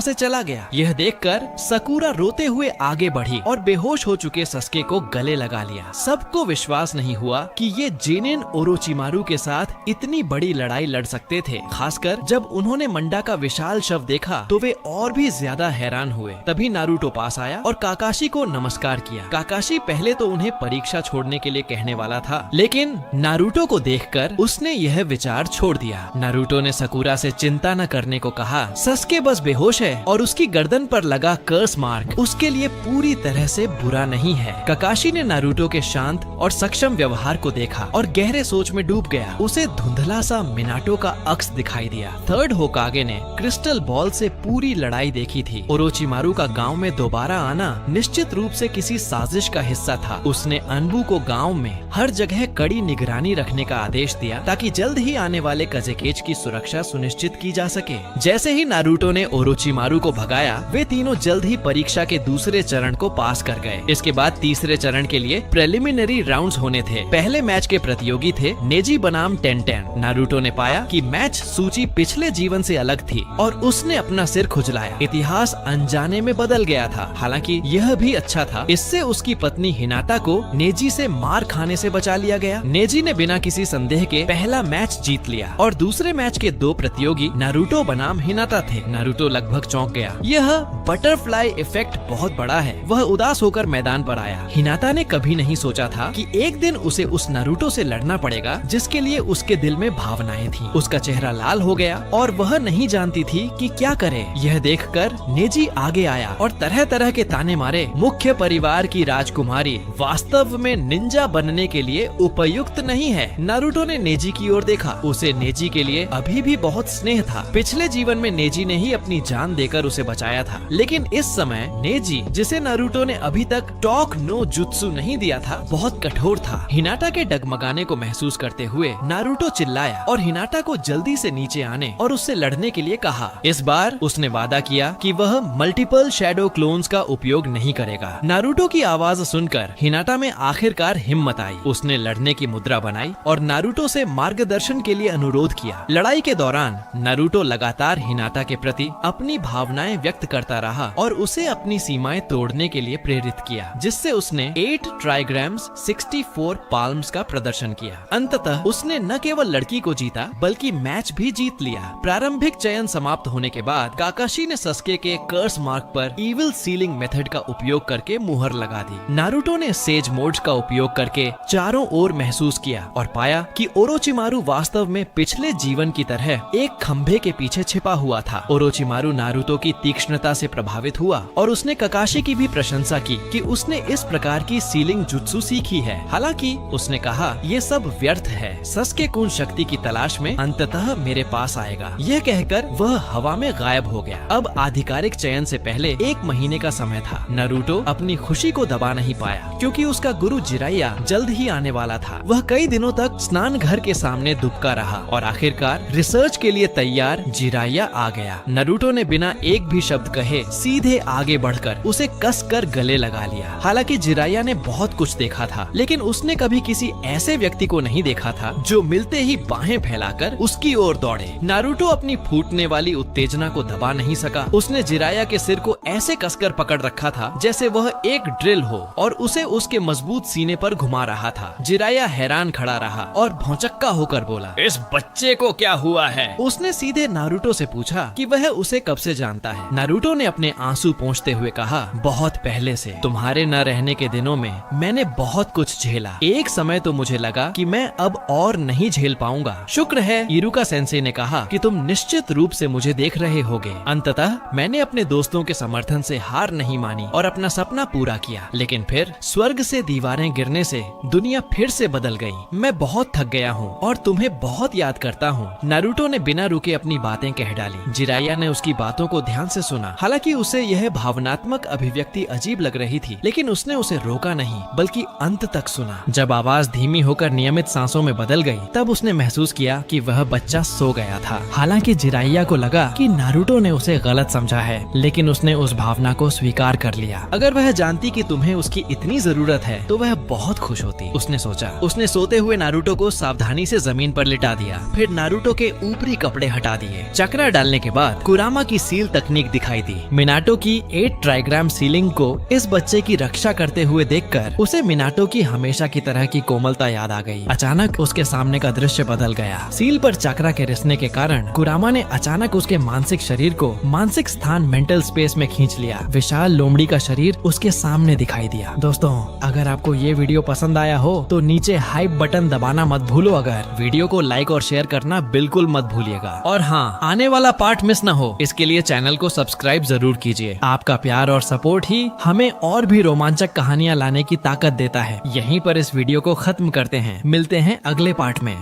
से चला गया। यह देखकर सकुरा रोते हुए आगे बढ़ी और बेहोश हो चुके सस्के को गले लगा लिया। सबको विश्वास नहीं हुआ कि ये जिनिन ओरोचिमारू के साथ इतनी बड़ी लड़ाई लड़ सकते थे। खासकर जब उन्होंने मंडा का विशाल शव देखा तो वे और भी ज्यादा हैरान हुए। तभी नारुतो पास आया और काकाशी को नमस्कार किया। काकाशी पहले तो उन्हें परीक्षा छोड़ने के लिए कहने वाला था, लेकिन नारुतो को देखकर उसने यह विचार छोड़ दिया। नारुतो ने सकुरा से चिंता न करने को कहा। सस्के बस बेहोश है और उसकी गर्दन पर लगा कर्स मार्क उसके लिए पूरी तरह से बुरा नहीं है। काकाशी ने नारुतो के शांत और सक्षम व्यवहार को देखा और गहरे सोच में डूब गया। उसे धुंधला सा मिनाटो का अक्स दिखाई दिया। थर्ड होकागे ने क्रिस्टल बॉल से पूरी लड़ाई देखी थी। ओरोचिमारू का गांव में दोबारा आना निश्चित रूप से किसी साजिश का हिस्सा था। उसने अनबू को गांव में हर जगह कड़ी निगरानी रखने का आदेश दिया ताकि जल्द ही आने वाले कजेकेज की सुरक्षा सुनिश्चित की जा सके। जैसे ही नारुतो ने ओरोचिमारू को भगाया, वे तीनों जल्द ही परीक्षा के दूसरे चरण को पास कर गए। इसके बाद तीसरे चरण के लिए प्रिलिमिनरी राउंड्स होने थे। पहले मैच के प्रतियोगी थे नेजी बनाम टेंटेन। नारुतो ने पाया कि मैच सूची पिछले जीवन से अलग थी और उसने अपना सिर खुजलाया। इतिहास अनजाने में बदल गया था। हालांकि यह भी अच्छा था, इससे उसकी पत्नी हिनाता को नेजी से मार खाने से बचा लिया गया। नेजी ने बिना किसी संदेह के पहला मैच जीत लिया और दूसरे मैच के दो प्रतियोगी नारुतो बनाम हिनाता थे। नारुतो लगभग चौंक गया। यह बटरफ्लाई इफेक्ट बहुत बड़ा है। वह उदास होकर मैदान पर आया। हिनाता ने कभी नहीं सोचा था कि एक दिन उसे उस नारुतो से लड़ना पड़ेगा जिसके लिए उसके दिल में भावनाएं थीं। उसका चेहरा लाल हो गया और वह नहीं जानती थी कि क्या करे। यह देखकर नेजी आगे आया और तरह तरह के ताने मारे। मुख्य परिवार की राजकुमारी वास्तव में निंजा बनने के लिए उपयुक्त नहीं है। नारुतो ने नेजी की ओर देखा। उसे नेजी के लिए अभी भी बहुत स्नेह था। पिछले जीवन में नेजी ने ही अपनी जान देकर उसे बचाया था, लेकिन इस समय नेजी, जिसे नारुतो ने अभी तक टॉक नो जुत्सु नहीं दिया था, बहुत कठोर था। हिनाटा के डगमगाने को महसूस करते हुए नारुतो चिल्लाया और हिनाटा को जल्दी से नीचे आने और उससे लड़ने के लिए कहा। इस बार उसने वादा किया कि वह मल्टीपल शैडो क्लोन्स का उपयोग नहीं करेगा। नारुतो की आवाज सुनकर हिनाटा में आखिरकार हिम्मत आई। उसने लड़ने की मुद्रा बनाई और नारुतो से मार्गदर्शन के लिए अनुरोध किया। लड़ाई के दौरान नारुतो लगातार हिनाटा के प्रति अपनी भावनाएं व्यक्त करता रहा और उसे अपनी सीमाएं तोड़ने के लिए प्रेरित किया, जिससे उसने 8 ट्राइग्राम्स 64 पाल्म्स का प्रदर्शन किया। अंततः उसने न केवल लड़की को जीता बल्कि मैच भी जीत लिया। प्रारंभिक चयन समाप्त होने के बाद काकाशी ने सस्के के कर्स मार्क पर इविल सीलिंग मेथड का उपयोग करके मुहर लगा दी। नारुतो ने सेज मोड्स का उपयोग करके चारों ओर महसूस किया और पाया कि ओरोचिमारू वास्तव में पिछले जीवन की तरह एक खंभे के पीछे छिपा हुआ था। ओरोचिमारू नारुतो की तीक्ष्णता से प्रभावित हुआ और उसने काकाशी की भी प्रशंसा की कि उसने इस प्रकार की सीलिंग जुत्सु सीखी है। हालांकि उसने कहा, ये सब व्यर्थ है। सस्के कुन शक्ति की तलाश में अंततः मेरे पास आएगा। यह कहकर वह हवा में गायब हो गया। अब आधिकारिक चयन से पहले 1 महीने का समय था। नारुतो अपनी खुशी को दबा नहीं पाया क्योंकि उसका गुरु जिराया जल्द ही आने वाला था। वह कई दिनों तक स्नान घर के सामने दुबका रहा और आखिरकार रिसर्च के लिए तैयार जिराया आ गया। नारुतो ने बिना एक भी शब्द कहे सीधे आगे बढ़कर उसे कसकर गले लगा लिया। हालांकि जिराया ने बहुत कुछ देखा था, लेकिन उसने कभी किसी ऐसे व्यक्ति को नहीं देखा था जो मिलते ही बाहें फैलाकर उसकी ओर दौड़े। नारुतो अपनी फूटने वाली उत्तेजना को दबा नहीं सका। उसने जिराया के सिर को ऐसे कसकर पकड़ रखा था जैसे वह एक ड्रिल हो और उसे उसके मजबूत सीने पर घुमा रहा था। जिराया हैरान खड़ा रहा और भौचक्का होकर बोला, इस बच्चे को क्या हुआ है? उसने सीधे नारुतो से पूछा कि वह उसे कब से जानता है। नारुतो ने अपने आंसू पोंछते हुए कहा, बहुत पहले से। तुम्हारे न रहने के दिनों में मैंने बहुत कुछ झेला। एक समय तो मुझे लगा कि मैं अब और नहीं झेल पाऊंगा। शुक्र है इरुका सेंसे ने कहा कि तुम निश्चित रूप से मुझे देख रहे होगे। अंततः मैंने अपने दोस्तों के समर्थन से हार नहीं मानी और अपना सपना पूरा किया। लेकिन फिर स्वर्ग से दीवारें गिरने से दुनिया फिर से बदल गई। मैं बहुत थक गया हूँ और तुम्हें बहुत याद करता हूँ। नारुतो ने बिना बिना रुके अपनी बातें कह डाली। जिराया ने उसकी बातों को ध्यान से सुना। हालांकि उसे यह भावनात्मक अभिव्यक्ति अजीब लग रही थी, लेकिन उसने उसे रोका नहीं बल्कि अंत तक सुना। जब आवाज धीमी होकर नियमित सांसों में बदल गई, तब उसने महसूस किया कि वह बच्चा सो गया था। हालांकि जिराया को लगा कि नारुतो ने उसे गलत समझा है, लेकिन उसने उस भावना को स्वीकार कर लिया। अगर वह जानती कि तुम्हें उसकी इतनी जरूरत है तो वह बहुत खुश होती, उसने सोचा। उसने सोते हुए नारुतो को सावधानी से जमीन पर लिटा दिया, फिर नारुतो के ऊपरी कपड़े हटा दिए। चक्रा डालने के बाद कुरामा की सील तकनीक दिखाई दी। मिनाटो की 8 ट्राइग्राम सीलिंग को इस बच्चे की रक्षा करते हुए देखकर उसे मिनाटो की हमेशा की तरह की कोमलता याद आ गई। अचानक उसके सामने का दृश्य बदल गया। सील पर चक्रा के रिसने के कारण कुरामा ने अचानक उसके मानसिक शरीर को मानसिक स्थान मेंटल स्पेस में खींच लिया। विशाल लोमड़ी का शरीर उसके सामने दिखाई दिया। दोस्तों, अगर आपको ये वीडियो पसंद आया हो तो नीचे हाइप बटन दबाना मत भूलो। अगर वीडियो को लाइक और शेयर करना बिल्कुल मत भूलिएगा। और हाँ, आने वाला पार्ट मिस न हो, इसके लिए चैनल को सब्सक्राइब जरूर कीजिए। आपका प्यार और सपोर्ट ही हमें और भी रोमांचक कहानियाँ लाने की ताकत देता है। यहीं पर इस वीडियो को खत्म करते हैं। मिलते हैं अगले पार्ट में।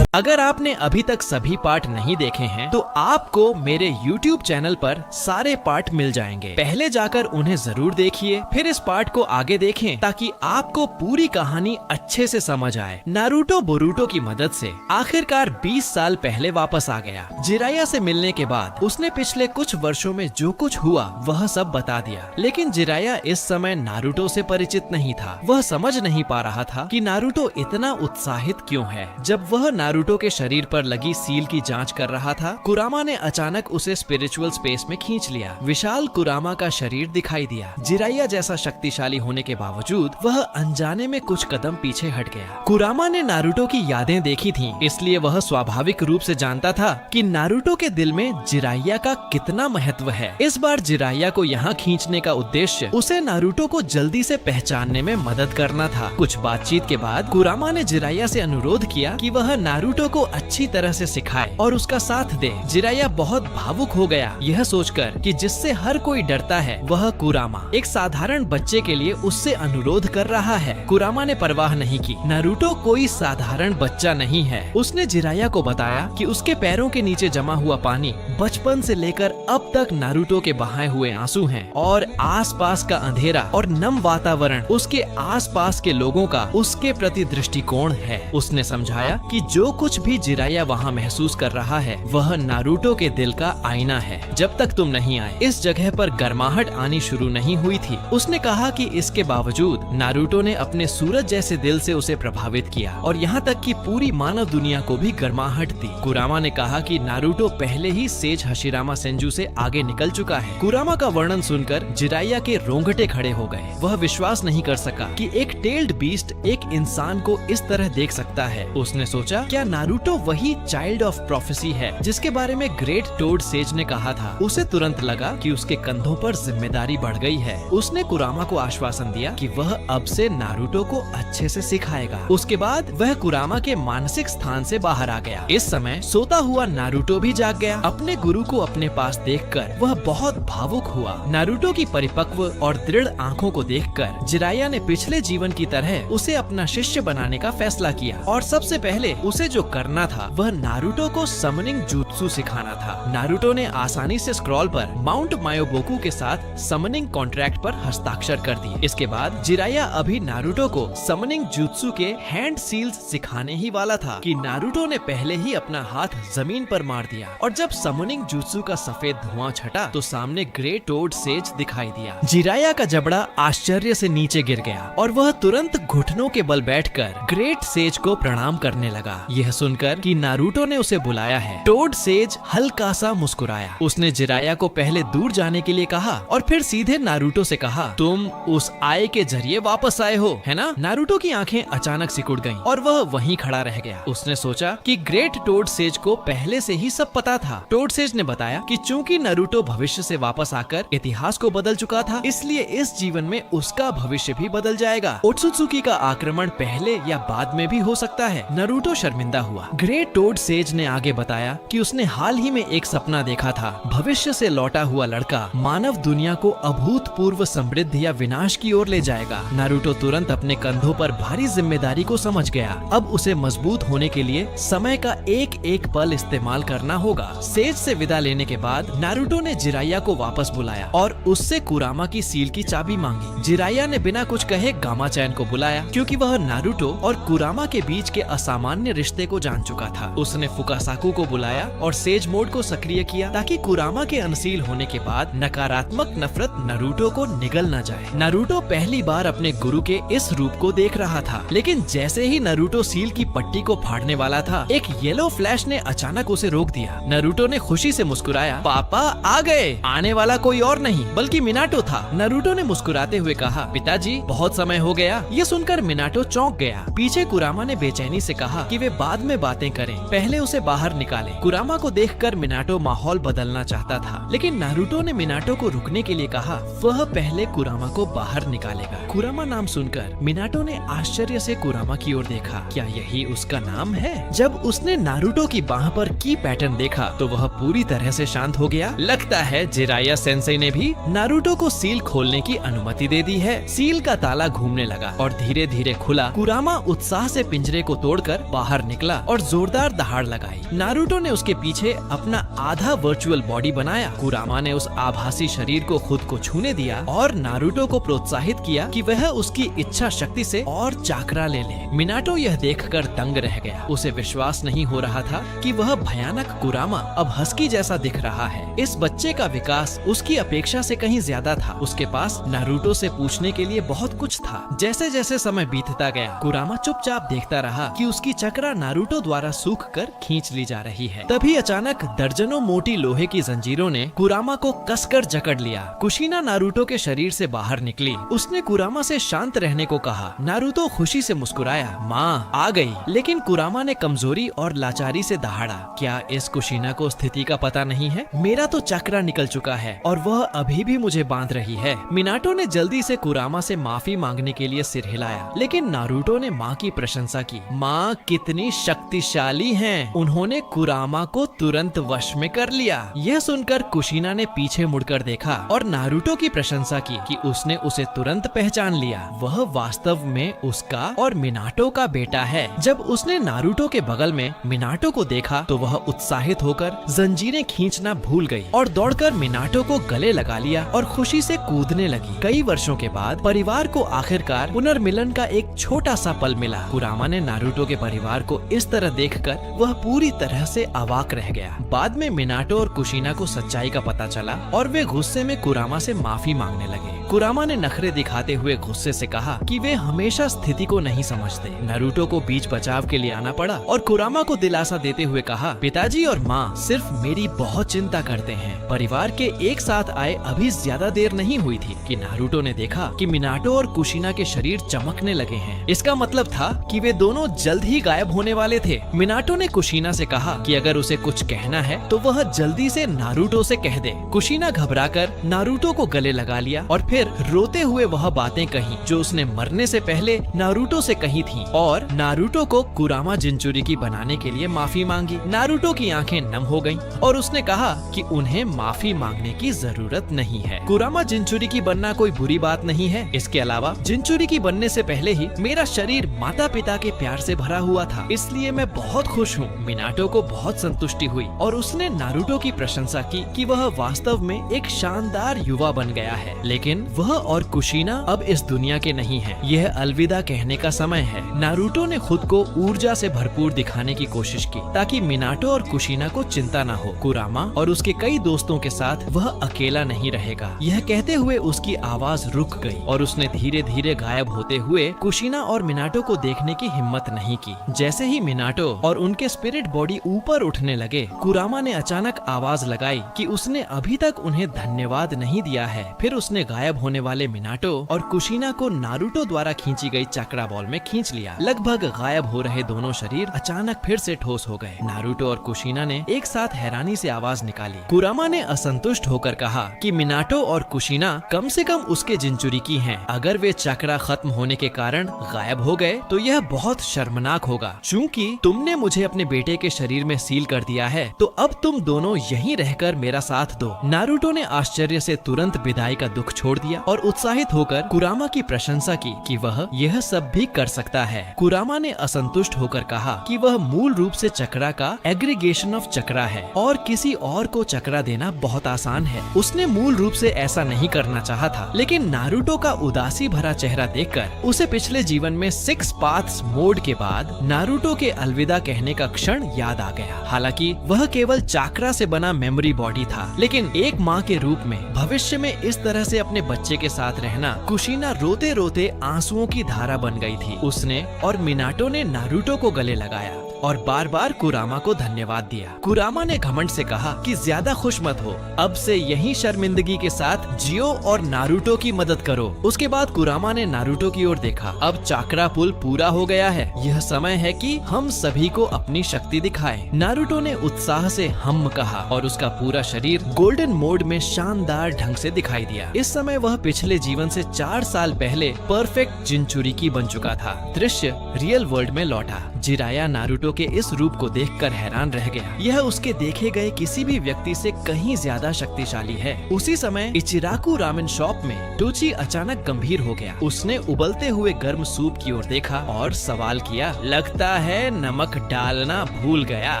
अगर आपने अभी तक सभी पार्ट नहीं देखे हैं तो आपको मेरे YouTube चैनल पर सारे पार्ट मिल जाएंगे। पहले जाकर उन्हें जरूर देखिए, फिर इस पार्ट को आगे देखें ताकि आपको पूरी कहानी अच्छे से समझ आए। नारुतो बोरुटो की मदद से आखिरकार 20 साल पहले वापस आ गया। जिराया से मिलने के बाद उसने पिछले कुछ वर्षों में जो कुछ हुआ वह सब बता दिया, लेकिन जिराया इस समय नारुतो से परिचित नहीं था। वह समझ नहीं पा रहा था कि नारुतो इतना उत्साहित क्यों है। जब वह नारुतो के शरीर पर लगी सील की जांच कर रहा था, कुरामा ने अचानक उसे स्पिरिचुअल स्पेस में खींच लिया। विशाल कुरामा का शरीर दिखाई दिया। जिराया जैसा शक्तिशाली होने के बावजूद वह अनजाने में कुछ कदम पीछे हट गया। कुरामा ने नारुतो की यादें देखी थीं, इसलिए वह स्वाभाविक रूप से जानता था कि नारुतो के दिल में जिराया का कितना महत्व है। इस बार जिराया को यहाँ खींचने का उद्देश्य उसे नारुतो को जल्दी से पहचानने में मदद करना था। कुछ बातचीत के बाद कुरामा ने जिराया से अनुरोध किया कि वह नारुतो को अच्छी तरह से सिखाए और उसका साथ दे। जिराया बहुत भावुक हो गया यह सोचकर कि जिससे हर कोई डरता है वह कुरामा एक साधारण बच्चे के लिए उससे अनुरोध कर रहा है। कुरामा ने परवाह नहीं की। नारुतो कोई साधारण बच्चा नहीं है। उसने जिराया को बताया कि उसके पैरों के नीचे जमा हुआ पानी बचपन से लेकर अब तक नारुतो के बहाए हुए आंसू हैं और आसपास का अंधेरा और नम वातावरण उसके आसपास के लोगों का उसके प्रति दृष्टिकोण है। उसने समझाया कि जो कुछ भी जिराया वहाँ महसूस कर रहा है वह नारुतो के दिल का आईना है। जब तक तुम नहीं आए इस जगह पर गर्माहट आनी शुरू नहीं हुई थी। उसने कहा कि इसके बावजूद नारुतो ने अपने सूरज जैसे दिल से उसे प्रभावित किया और यहाँ तक कि पूरी मानव दुनिया को भी गर्माहट दी। कुरामा ने कहा कि नारुतो पहले ही सेज हशिरामा सेंजू से आगे निकल चुका है। कुरामा का वर्णन सुनकर जिराया के रोंगटे खड़े हो गए। वह विश्वास नहीं कर सका कि एक टेल्ड बीस्ट एक इंसान को इस तरह देख सकता है। उसने सोचा, क्या नारुतो वही चाइल्ड ऑफ प्रोफेसी है जिसके बारे में ग्रेट टोड सेज ने कहा था। उसे तुरंत लगा कि उसके कंधों पर जिम्मेदारी बढ़ गई है। उसने कुरामा को आश्वासन दिया कि वह अब से नारुतो को अच्छे से सिखाएगा। उसके बाद वह कुरामा के मानसिक स्थान से बाहर आ गया। इस समय सोता हुआ नारुतो भी जाग गया। अपने गुरु को अपने पास देखकर वह बहुत भावुक हुआ। नारुतो की परिपक्व और दृढ़ आंखों को देखकर जिराया ने पिछले जीवन की तरह उसे अपना शिष्य बनाने का फैसला किया और सबसे पहले उसे जो करना था वह नारुतो को समनिंग जुत्सु सिखाना था। नारुतो ने आसानी से स्क्रॉल पर माउंट मायोबोकू के साथ समनिंग कॉन्ट्रैक्ट पर हस्ताक्षर कर दिए। इसके बाद जिराया अभी नारुतो को समनिंग जुत्सु के हैंड सील्स सिखाने ही वाला था कि नारुतो ने पहले ही अपना हाथ जमीन पर मार दिया और जब समनिंग जुत्सु का सफेद धुआं छटा तो सामने ग्रे टोड सेज दिखाई दिया। जिराया का जबड़ा आश्चर्य से नीचे गिर गया और वह तुरंत घुटनों के बल बैठकर ग्रेट सेज को प्रणाम करने लगा। यह सुनकर कि नारुतो ने उसे बुलाया है, टोड सेज हल्का सा मुस्कुराया। उसने जिराया को पहले दूर जाने के लिए कहा और फिर सीधे नारुतो से कहा, तुम उस आय के जरिए वापस आए हो, है ना? नारुतो की आंखें अचानक सिकुड़ गईं और वह वहीं खड़ा रह गया। उसने सोचा कि ग्रेट टोड सेज को पहले से ही सब पता था। टोड सेज ने बताया कि चूंकि नारुतो भविष्य से वापस आकर इतिहास को बदल चुका था, इसलिए इस जीवन में उसका भविष्य भी बदल जाएगा। ओत्सुत्सुकी का आक्रमण पहले या बाद में भी हो सकता है। नारुतो शर्मिंदा हुआ। ग्रेट टोड सेज ने आगे बताया कि उसने हाल ही में एक सपना देखा था। भविष्य से लौटा हुआ लड़का मानव दुनिया को अभूतपूर्व समृद्धि या विनाश की ओर ले जाएगा। नारुतो तुरंत अपने कंधों पर भारी जिम्मेदारी को समझ गया। अब उसे मजबूत होने के लिए समय का एक एक पल इस्तेमाल करना होगा। सेज से विदा लेने के बाद नारुतो ने जिराया को वापस बुलाया और उससे कुरामा की सील की चाबी मांगी। जिराया ने बिना कुछ कहे गामा-चैन को बुलाया क्योंकि वह नारुतो और कुरामा के बीच के असामान्य रिश्ते को जान चुका था। उसने फुकासाकु को बुलाया और सेज मोड को सक्रिय किया ताकि कुरामा के अनसील होने के बाद नकारात्मक नफरत नारुतो को निगल न जाए। नारुतो पहली बार अपने गुरु के इस रूप को देख रहा था, लेकिन जैसे ही नारुतो सील की पट्टी को फाड़ने वाला था, एक येलो फ्लैश ने अचानक उसे रोक दिया। नारुतो ने खुशी से मुस्कुराया, पापा आ गए। आने वाला कोई और नहीं बल्कि मिनाटो था। नारुतो ने मुस्कुराते हुए कहा, पिताजी बहुत समय हो गया। ये सुनकर मिनाटो चौंक गया। पीछे कुरामा ने बेचैनी से कहा कि वे बाद में बातें करें, पहले उसे बाहर निकालें। कुरामा को देखकर मिनाटो माहौल बदलना चाहता था, लेकिन नारुतो ने मिनाटो को रुकने के लिए कहा। वह पहले कुरामा को बाहर निकालेगा। कुरामा नाम सुनकर मिनाटो ने आश्चर्य से कुरामा की ओर देखा। क्या यही उसका नाम है? जब उसने नारुतो की बाह पर की पैटर्न देखा तो वह पूरी तरह से शांत हो गया। लगता है जिराया सेंसेई ने भी नारुतो को सील खोलने की अनुमति दे दी है। सील का ताला घूमने लगा और धीरे धीरे खुला। कुरामा उत्साह से पिंजरे को तोड़कर बाहर निकला और जोरदार दहाड़ लगाई। नारुतो ने उसके पीछे अपना आधा वर्चुअल बॉडी बनाया। कुरामा ने उस आभासी शरीर को खुद को छूने दिया और नारुतो को प्रोत्साहित किया कि वह उसकी इच्छा शक्ति से और चाकरा ले ले। मिनाटो यह देखकर दंग रह गया। उसे विश्वास नहीं हो रहा था कि वह भयानक कुरामा अब हस्की जैसा दिख रहा है। इस बच्चे का विकास उसकी अपेक्षा से कहीं ज्यादा था। उसके पास नारुतो से पूछने के लिए बहुत कुछ था। जैसे जैसे समय बीतता गया, कुरामा चुपचाप देखता रहा कि उसकी चक्रा नारुतो द्वारा सूख कर खींच ली जा रही है। तभी अचानक दर्जनों मोटी लोहे की जंजीरों ने कुरामा को कसकर जकड़ लिया। कुशीना नारुतो के शरीर से बाहर निकली। उसने कुरामा से शांत रहने को कहा। नारुतो खुशी से मुस्कुराया, माँ आ गई। लेकिन कुरामा ने कमजोरी और लाचारी से दहाड़ा, क्या इस कुशीना को स्थिति का पता नहीं है? मेरा तो चक्रा निकल चुका है और वह अभी भी मुझे बांध रही है। मिनाटो ने जल्दी से कुरामा से माफी मांगने के लिए सिर हिलाया, लेकिन नारुतो ने माँ की प्रशंसा की। माँ कितनी शक्तिशाली हैं। उन्होंने कुरामा को तुरंत वश में कर लिया। यह सुनकर कुशीना ने पीछे मुड़कर देखा और नारुतो की प्रशंसा की कि उसने उसे तुरंत पहचान लिया। वह वास्तव में उसका और मिनाटो का बेटा है। जब उसने नारुतो के बगल में मिनाटो को देखा तो वह उत्साहित होकर जंजीरें खींचना भूल गई और दौड़कर मिनाटो को गले लगा लिया और खुशी से कूदने लगी। कई वर्षों के बाद परिवार को आखिरकार पुनर्मिलन का एक छोटा सा पल मिला। कुरामा ने नारुतो के परिवार को इस तरह देखकर वह पूरी तरह से अवाक रह गया। बाद में मिनाटो और कुशीना को सच्चाई का पता चला और वे गुस्से में कुरामा से माफी मांगने लगे। कुरामा ने नखरे दिखाते हुए गुस्से से कहा कि वे हमेशा स्थिति को नहीं समझते। नारुतो को बीच बचाव के लिए आना पड़ा और कुरामा को दिलासा देते हुए कहा, पिताजी और माँ सिर्फ मेरी बहुत चिंता करते हैं। परिवार के एक साथ आए अभी ज्यादा देर नहीं हुई थी कि नारुतो ने देखा कि मिनाटो और कुशीना के शरीर चमकने लगे हैं। इसका मतलब था कि वे दोनों जल्द ही गायब होने वाले थे। मिनाटो ने कुशीना से कहा कि अगर उसे कुछ कहना है तो वह जल्दी से नारुतो से कह दे। कुशीना घबराकर नारुतो को गले लगा लिया और फिर रोते हुए वह बातें कही जो उसने मरने से पहले नारुतो से कही थी और नारुतो को कुरामा जिंचुरिकी बनाने के लिए माफी मांगी। नारुतो की आंखें नम हो गईं और उसने कहा कि उन्हें माफी मांगने की जरूरत नहीं है। कुरामा जिंचुरिकी बनना कोई बुरी बात नहीं है। इसके अलावा जिंचुरिकी बनने से पहले ही मेरा शरीर माता पिता के प्यार से भरा हुआ था, इसलिए मैं बहुत खुश हूँ। मिनाटो को बहुत संतुष्टि हुई और उसने नारुतो की प्रशंसा की कि वह वास्तव में एक शानदार युवा बन गया है। लेकिन वह और कुशीना अब इस दुनिया के नहीं है। यह अलविदा कहने का समय है। नारुतो ने खुद को ऊर्जा से भरपूर दिखाने की कोशिश की ताकि मिनाटो और कुशीना को चिंता न हो। कुरामा और उसके कई दोस्तों के साथ वह अकेला नहीं रहेगा। यह कहते हुए उसकी आवाज रुक गई और उसने धीरे धीरे गायब होते हुए कुशीना और मिनाटो को देखने की हिम्मत नहीं की। जैसे ही मिनाटो और उनके स्पिरिट बॉडी ऊपर उठने लगे, कुरामा ने अचानक आवाज लगाई कि उसने अभी तक उन्हें धन्यवाद नहीं दिया है। फिर उसने गायब होने वाले मिनाटो और कुशीना को नारुतो द्वारा खींची गई चक्रा बॉल में खींच लिया। लगभग गायब हो रहे दोनों शरीर अचानक फिर से ठोस हो गए। नारुतो और कुशीना ने एक साथ हैरानी से आवाज निकाली। कुरामा ने असंतुष्ट होकर कहा कि मिनाटो और कुशीना कम से कम उसके जिंचुरिकी हैं। अगर वे चक्रा खत्म होने के कारण गायब हो गए तो यह बहुत शर्मनाक शर्मनाक होगा। चूंकि तुमने मुझे अपने बेटे के शरीर में सील कर दिया है, तो अब तुम दोनों यहीं रहकर मेरा साथ दो। नारुतो ने आश्चर्य से तुरंत विदाई का दुख छोड़ दिया और उत्साहित होकर कुरामा की प्रशंसा की कि वह यह सब भी कर सकता है। कुरामा ने असंतुष्ट होकर कहा कि वह मूल रूप से चक्रा का एग्रीगेशन ऑफ चक्रा है और किसी और को चक्रा देना बहुत आसान है। उसने मूल रूप से ऐसा नहीं करना चाहा था, लेकिन नारुतो का उदासी भरा चेहरा देखकर उसे पिछले जीवन में 6 पाथ्स मोड के बाद नारुतो के अलविदा कहने का क्षण याद आ गया। हालांकि वह केवल चाक्रा से बना मेमोरी बॉडी था, लेकिन एक माँ के रूप में भविष्य में इस तरह से अपने बच्चे के साथ रहना कुशीना रोते रोते आंसुओं की धारा बन गई थी। उसने और मिनाटो ने नारुतो को गले लगाया और बार बार कुरामा को धन्यवाद दिया। कुरामा ने घमंड से कहा कि ज्यादा खुश मत हो, अब से यही शर्मिंदगी के साथ जियो और नारुतो की मदद करो। उसके बाद कुरामा ने नारुतो की ओर देखा। अब चाक्रा पुल पूरा हो गया है, यह समय है कि हम सभी को अपनी शक्ति दिखाएं। नारुतो ने उत्साह से हम कहा और उसका पूरा शरीर गोल्डन मोड में शानदार ढंग से दिखाई दिया। इस समय वह पिछले जीवन से 4 साल पहले परफेक्ट जिनचुरिकी बन चुका था। दृश्य रियल वर्ल्ड में लौटा। जिराया नारुतो के इस रूप को देखकर हैरान रह गया। यह उसके देखे गए किसी भी व्यक्ति से कहीं ज्यादा शक्तिशाली है। उसी समय इचिराकु रामेन शॉप में टोची अचानक गंभीर हो गया। उसने उबलते हुए गर्म सूप की ओर देखा और सवाल किया, लगता है नमक डालना भूल गया।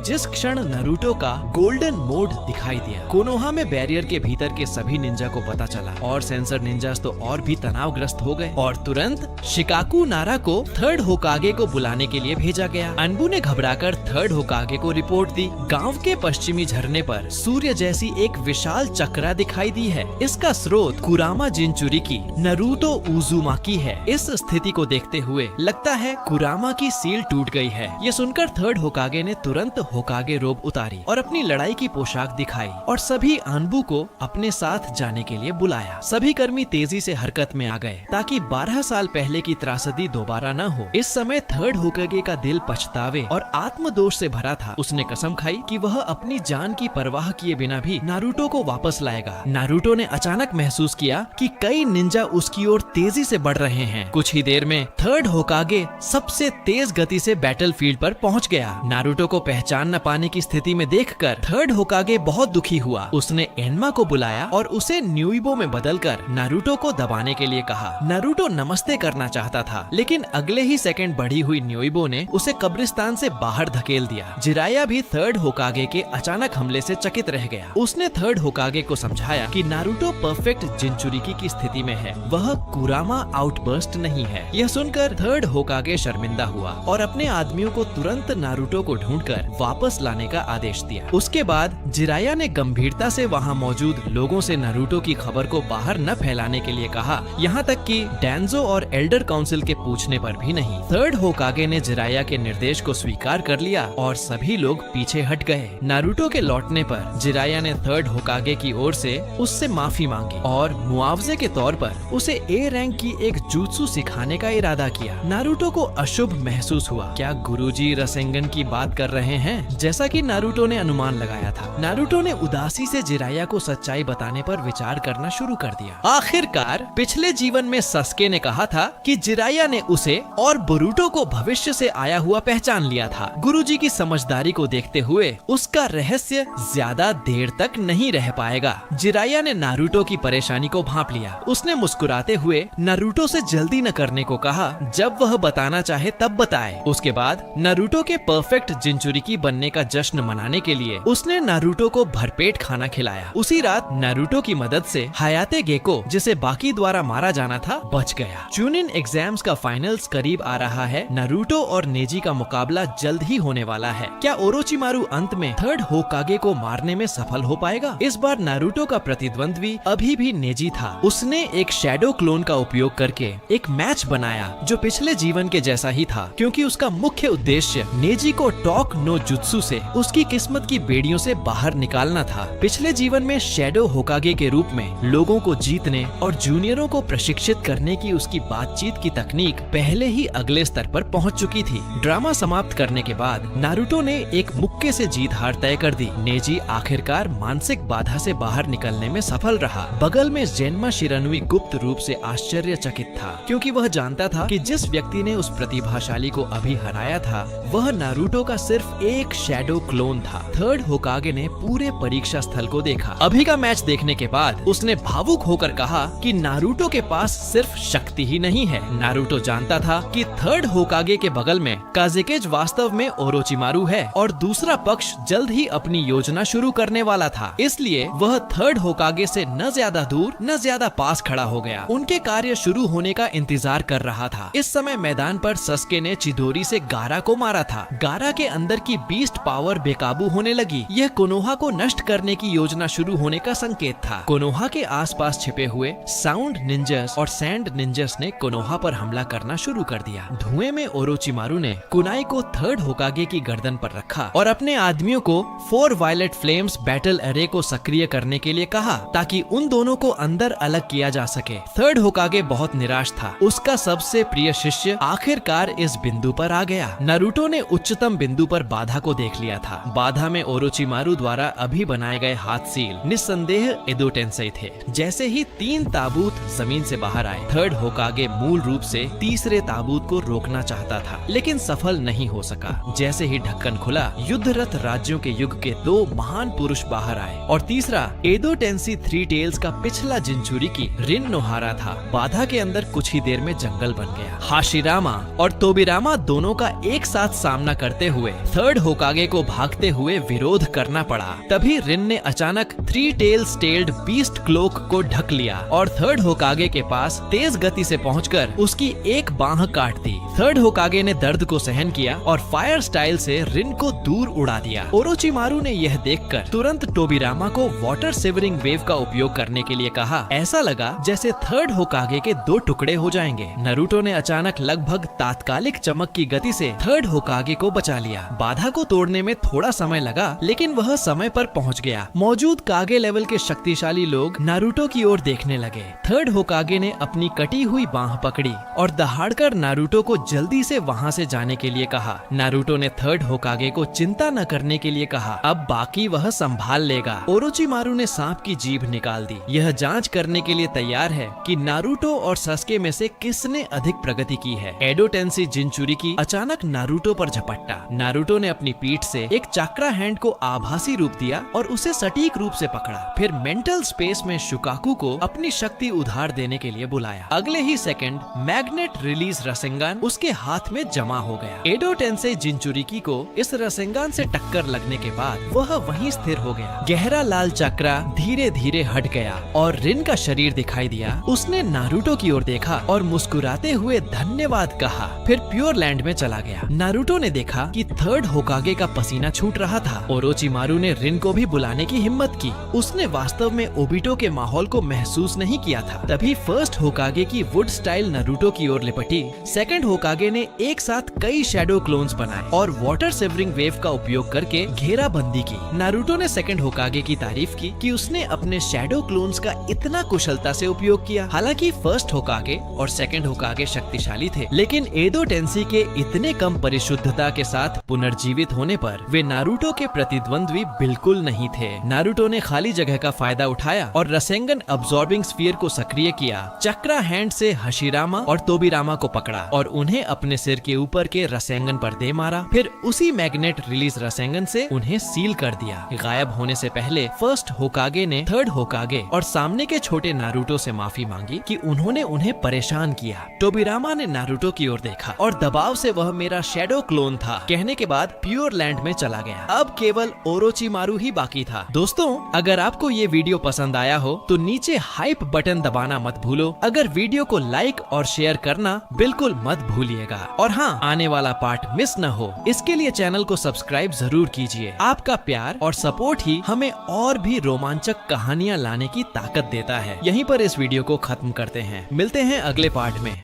जिस क्षण नारुतो का गोल्डन मोड दिखाई दिया, कोनोहा में बैरियर के भीतर के सभी निंजा को पता चला और सेंसर निंजास तो और भी तनावग्रस्त हो गए और तुरंत शिकाकु नारा को थर्ड होकागे को बुलाने के लिए भेजा गया। अनबू ने घबराकर थर्ड होकागे को रिपोर्ट दी। गांव के पश्चिमी झरने पर सूर्य जैसी एक विशाल चक्रा दिखाई दी है। इसका स्रोत कुरामा जिनचुरिकी नारुतो उजुमाकी है। इस स्थिति को देखते हुए लगता है कुरामा की सील टूट गई है। ये सुनकर थर्ड होकागे ने तुरंत होकागे रोब उतारी और अपनी लड़ाई की पोशाक दिखाई और सभी अनबू को अपने साथ जाने के लिए बुलाया। सभी कर्मी तेजी से हरकत में आ गए ताकि 12 साल पहले की त्रासदी दोबारा न हो। इस समय थर्ड होकागे का दिल पछतावे और आत्मदोष से भरा था। उसने कसम खाई कि वह अपनी जान की परवाह किए बिना भी नारुतो को वापस लाएगा। नारुतो ने अचानक महसूस किया कि कई निंजा उसकी ओर तेजी से बढ़ रहे हैं। कुछ ही देर में थर्ड होकागे सबसे तेज गति से बैटलफील्ड पर पहुंच गया। नारुतो को पहचान न पाने की स्थिति में देखकर थर्ड होकागे बहुत दुखी हुआ। उसने एन्मा को बुलाया और उसे न्यूइबो में बदलकर नारुतो को दबाने के लिए कहा। नारुतो नमस्ते करना चाहता था, लेकिन अगले ही सेकंड बढ़ी हुई न्यूइबो ने उसे कब्रिस्तान से बाहर धकेल दिया। जिराया भी थर्ड होकागे के अचानक हमले से चकित रह गया। उसने थर्ड होकागे को समझाया कि नारुतो परफेक्ट जिनचुरिकी की स्थिति में है, वह कुरामा आउटबर्स्ट नहीं है। यह सुनकर थर्ड होकागे शर्मिंदा हुआ और अपने आदमियों को तुरंत नारुतो को ढूंढकर वापस लाने का आदेश दिया। उसके बाद जिराया ने गंभीरता से वहाँ मौजूद लोगों से नारुतो की खबर को बाहर न फैलाने के लिए कहा, यहाँ तक कि डैंजो और एल्डर काउंसिल के पूछने पर भी नहीं। थर्ड होकागे ने जिराया के निर्देश को स्वीकार कर लिया और सभी लोग पीछे हट गए। नारुतो के लौटने पर जिराया ने थर्ड होकागे की ओर से उससे माफी मांगी और मुआवजे के तौर पर उसे ए रैंक की एक जुत्सु सिखाने का इरादा किया। नारुतो को अशुभ महसूस हुआ। क्या गुरुजी रसेंगन की बात कर रहे हैं, जैसा कि नारुतो ने अनुमान लगाया था। नारुतो ने उदासी से जिराया को सच्चाई बताने पर विचार करना शुरू कर दिया। आखिरकार पिछले जीवन में सस्के ने कहा था कि जिराया ने उसे और बोरुटो को भविष्य से आया हुआ पहचान लिया था। गुरुजी की समझदारी को देखते हुए उसका रहस्य ज्यादा देर तक नहीं रह पाएगा। जिराया ने नारुतो की परेशानी को भांप लिया। उसने मुस्कुराते हुए नारुतो से जल्दी न करने को कहा, जब वह बताना चाहे तब बताए। उसके बाद नारुतो के परफेक्ट जिनचुरिकी बनने का जश्न मनाने के लिए उसने नारुतो को भरपेट खाना खिलाया। उसी रात नारुतो की मदद से हायाते गेको, जिसे बाकी द्वारा मारा जाना था, बच गया। चुनिन एग्जाम्स का फाइनल्स करीब आ रहा है। नारुतो और नेजी का मुकाबला जल्द ही होने वाला है। क्या ओरोचिमारू अंत में थर्ड होकागे को मारने में सफल हो पाएगा? इस बार नारुतो का प्रतिद्वंद्वी अभी भी नेजी था। उसने एक शैडो क्लोन का उपयोग करके एक मैच बनाया जो पिछले जीवन के जैसा ही था, क्योंकि उसका मुख्य उद्देश्य नेजी को टॉक नो जुत्सु से उसकी किस्मत की बेड़ियों से बाहर निकालना था। पिछले जीवन में शैडो होकागे के रूप में लोगों को जीतने और जूनियरों को प्रशिक्षित करने की उसकी बातचीत की तकनीक पहले ही अगले स्तर पर पहुंच चुकी थी। ड्रामा समाप्त करने के बाद नारुतो ने एक मुक्के से जीत हार तय कर दी। नेजी आखिरकार मानसिक बाधा से बाहर निकलने में सफल रहा। बगल में जेन्मा शिरानुई गुप्त रूप से आश्चर्यचकित था, क्योंकि वह जानता था कि जिस व्यक्ति ने उस प्रतिभाशाली को अभी हराया था वह नारुतो का सिर्फ एक शैडो क्लोन था। थर्ड होकागे ने पूरे परीक्षा स्थल को देखा। अभी का मैच देखने के बाद उसने भावुक होकर कहा कि नारुतो के पास सिर्फ शक्ति ही नहीं है। नारुतो जानता था कि थर्ड होकागे के बगल में काज़ेकेज वास्तव में ओरोचिमारू है और दूसरा पक्ष जल्द ही अपनी योजना शुरू करने वाला था। इसलिए वह थर्ड होकागे से न ज्यादा दूर न ज्यादा पास खड़ा हो गया। उनके कार्य शुरू होने का इंतजार कर रहा था। इस समय मैदान पर सस्के ने चिदोरी से गारा को मारा था। गारा के अंदर की बीस्ट पावर बेकाबू होने लगी। यह कोनोहा को नष्ट करने की योजना शुरू होने का संकेत था। कोनोहा के आसपास छिपे हुए साउंड निंजर्स और सैंड निंजर्स ने कोनोहा पर हमला करना शुरू कर दिया। धुएं में ओरोचिमारू ने कुनाई को थर्ड होकागे की गर्दन पर रखा और अपने आदमियों को 4 वायलेट फ्लेम्स बैटल एरे को सक्रिय करने के लिए कहा, ताकि उन दोनों को अंदर अलग किया जा सके। थर्ड होकागे बहुत निराश था। उसका सबसे प्रिय शिष्य आखिरकार इस बिंदु पर आ गया। नारुतो ने उच्चतम बिंदु पर बाधा को देख लिया था। बाधा में ओरोचिमारू द्वारा अभी बनाए गए हाथ सील निस्संदेह एडो टेंसेई थे। जैसे ही 3 ताबूत जमीन से बाहर आए, थर्ड होकागे मूल रूप से तीसरे ताबूत को रोकना चाहता था, लेकिन सफल नहीं हो सका। जैसे ही ढक्कन खुला, युद्धरत राज्यों के युग के 2 महान पुरुष बाहर आए और तीसरा एडो टेंसेई 3 टेल्स का पिछला जिंचुरिकी रिन नोहारा था। बाधा के अंदर कुछ ही देर में जंगल बन गया। हाशिरामा और तोबिरामा दोनों का एक साथ सामना करते हुए थर्ड होकागे को भागते हुए विरोध करना पड़ा। तभी रिन ने अचानक 3 टेल्स टेल्ड बीस्ट क्लोक को ढक लिया और थर्ड होकागे के पास तेज गति से पहुंचकर उसकी एक बांह काट दी। थर्ड होकागे ने दर्द को सहन किया और फायर स्टाइल से रिन को दूर उड़ा दिया। ओरोचिमारू ने यह देखकर तुरंत तोबिरामा को वाटर सिवरिंग वेव का उपयोग करने के लिए कहा। ऐसा लगा जैसे थर्ड होकागे के 2 टुकड़े हो जाएंगे। नारुतो ने अचानक लगभग तात्कालिक चमक की गति से थर्ड होकागे को बचा लिया। बाधा को तोड़ने में थोड़ा समय लगा, लेकिन वह समय पर पहुंच गया। मौजूद कागे लेवल के शक्तिशाली लोग नारुतो की ओर देखने लगे। थर्ड होकागे ने अपनी कटी हुई बांह पकड़ी और दहाड़कर नारुतो को जल्दी से वहां से जाने के लिए कहा। नारुतो ने थर्ड होकागे को चिंता न करने के लिए कहा, अब बाकी वह संभाल लेगा। ओरोचिमारू ने सांप की जीभ निकाल दी। यह जांच करने के लिए तैयार है कि नारुतो और सस्के में से किसने अधिक प्रगति की है। एडो टेंसेई जिंचुरिकी अचानक नारुतो पर झपटा। नारुतो ने अपनी पीठ से एक चाक्रा हैंड को आभासी रूप दिया और उसे सटीक रूप से पकड़ा। फिर मेंटल स्पेस में शुकाकू को अपनी शक्ति उधार देने के लिए बुलाया। अगले ही सेकंड मैग्नेट रिलीज रसेंगान उसके हाथ में जमा हो गया। एडो टेंसेई जिंचुरिकी को इस रसेंगान से टक्कर लगने के बाद वह वहीं स्थिर हो गया। गहरा लाल चक्रा धीरे धीरे हट गया और रिन का शरीर दिखाई दिया। उसने नारुतो की ओर देखा और मुस्कुराते हुए धन्यवाद कहा, फिर प्योर लैंड में चला गया। नारुतो ने देखा कि थर्ड होकागे का पसीना छूट रहा था। ओरोचिमारू ने रिन को भी बुलाने की हिम्मत की। उसने वास्तव में ओबिटो के माहौल को महसूस नहीं किया था। तभी फर्स्ट होकागे की वुड स्टाइल नारुतो की ओर लिपटी। सेकंड होकागे ने एक साथ कई शैडो क्लोन्स बनाए और वाटर सिवरिंग वेव का उपयोग करके घेराबंदी की। नारुतो ने सेकंड होकागे की तारीफ की कि उसने अपने शैडो क्लोन्स का इतना कुशलता से उपयोग किया। हालांकि फर्स्ट होकागे और सेकंड होकागे शक्तिशाली थे, लेकिन एडो टेंसेई के इतने कम परिशुद्धता के साथ पुनर्जीवित होने पर वे नारुतो के प्रतिद्वंद्वी बिल्कुल नहीं थे। नारुतो ने खाली जगह का फायदा उठाया और रसेंगन अब्सॉर्बिंग स्फीयर को सक्रिय किया। चक्रा हैंड से हशिरामा और तोबिरामा को पकड़ा और उन्हें अपने सिर के ऊपर के रसेंगन पर दे मारा। फिर उसी मैग्नेट रिलीज रसेंगन से उन्हें सील कर दिया। गायब होने से पहले फर्स्ट होकागे ने थर्ड होकागे और सामने के छोटे नारुतो से माफी मांगी कि उन्होंने उन्हें परेशान किया। तोबिरामा ने नारुतो की ओर देखा और दबाव से वह मेरा शैडो क्लोन था कहने के बाद प्योर लैंड में चला गया। अब केवल ओरोचिमारू ही बाकी था। दोस्तों, अगर आपको ये वीडियो पसंद आया हो तो नीचे हाइप बटन दबाना मत भूलो। अगर वीडियो को लाइक और शेयर करना बिल्कुल मत भूलिएगा। और हाँ, आने वाला पार्ट मिस न हो इसके लिए चैनल को सब्सक्राइब जरूर कीजिए। आपका प्यार और सपोर्ट ही हमें और भी रोमांचक कहानियाँ लाने की ताकत देता है। यहीं पर इस वीडियो को खत्म करते हैं। मिलते हैं अगले पार्ट में।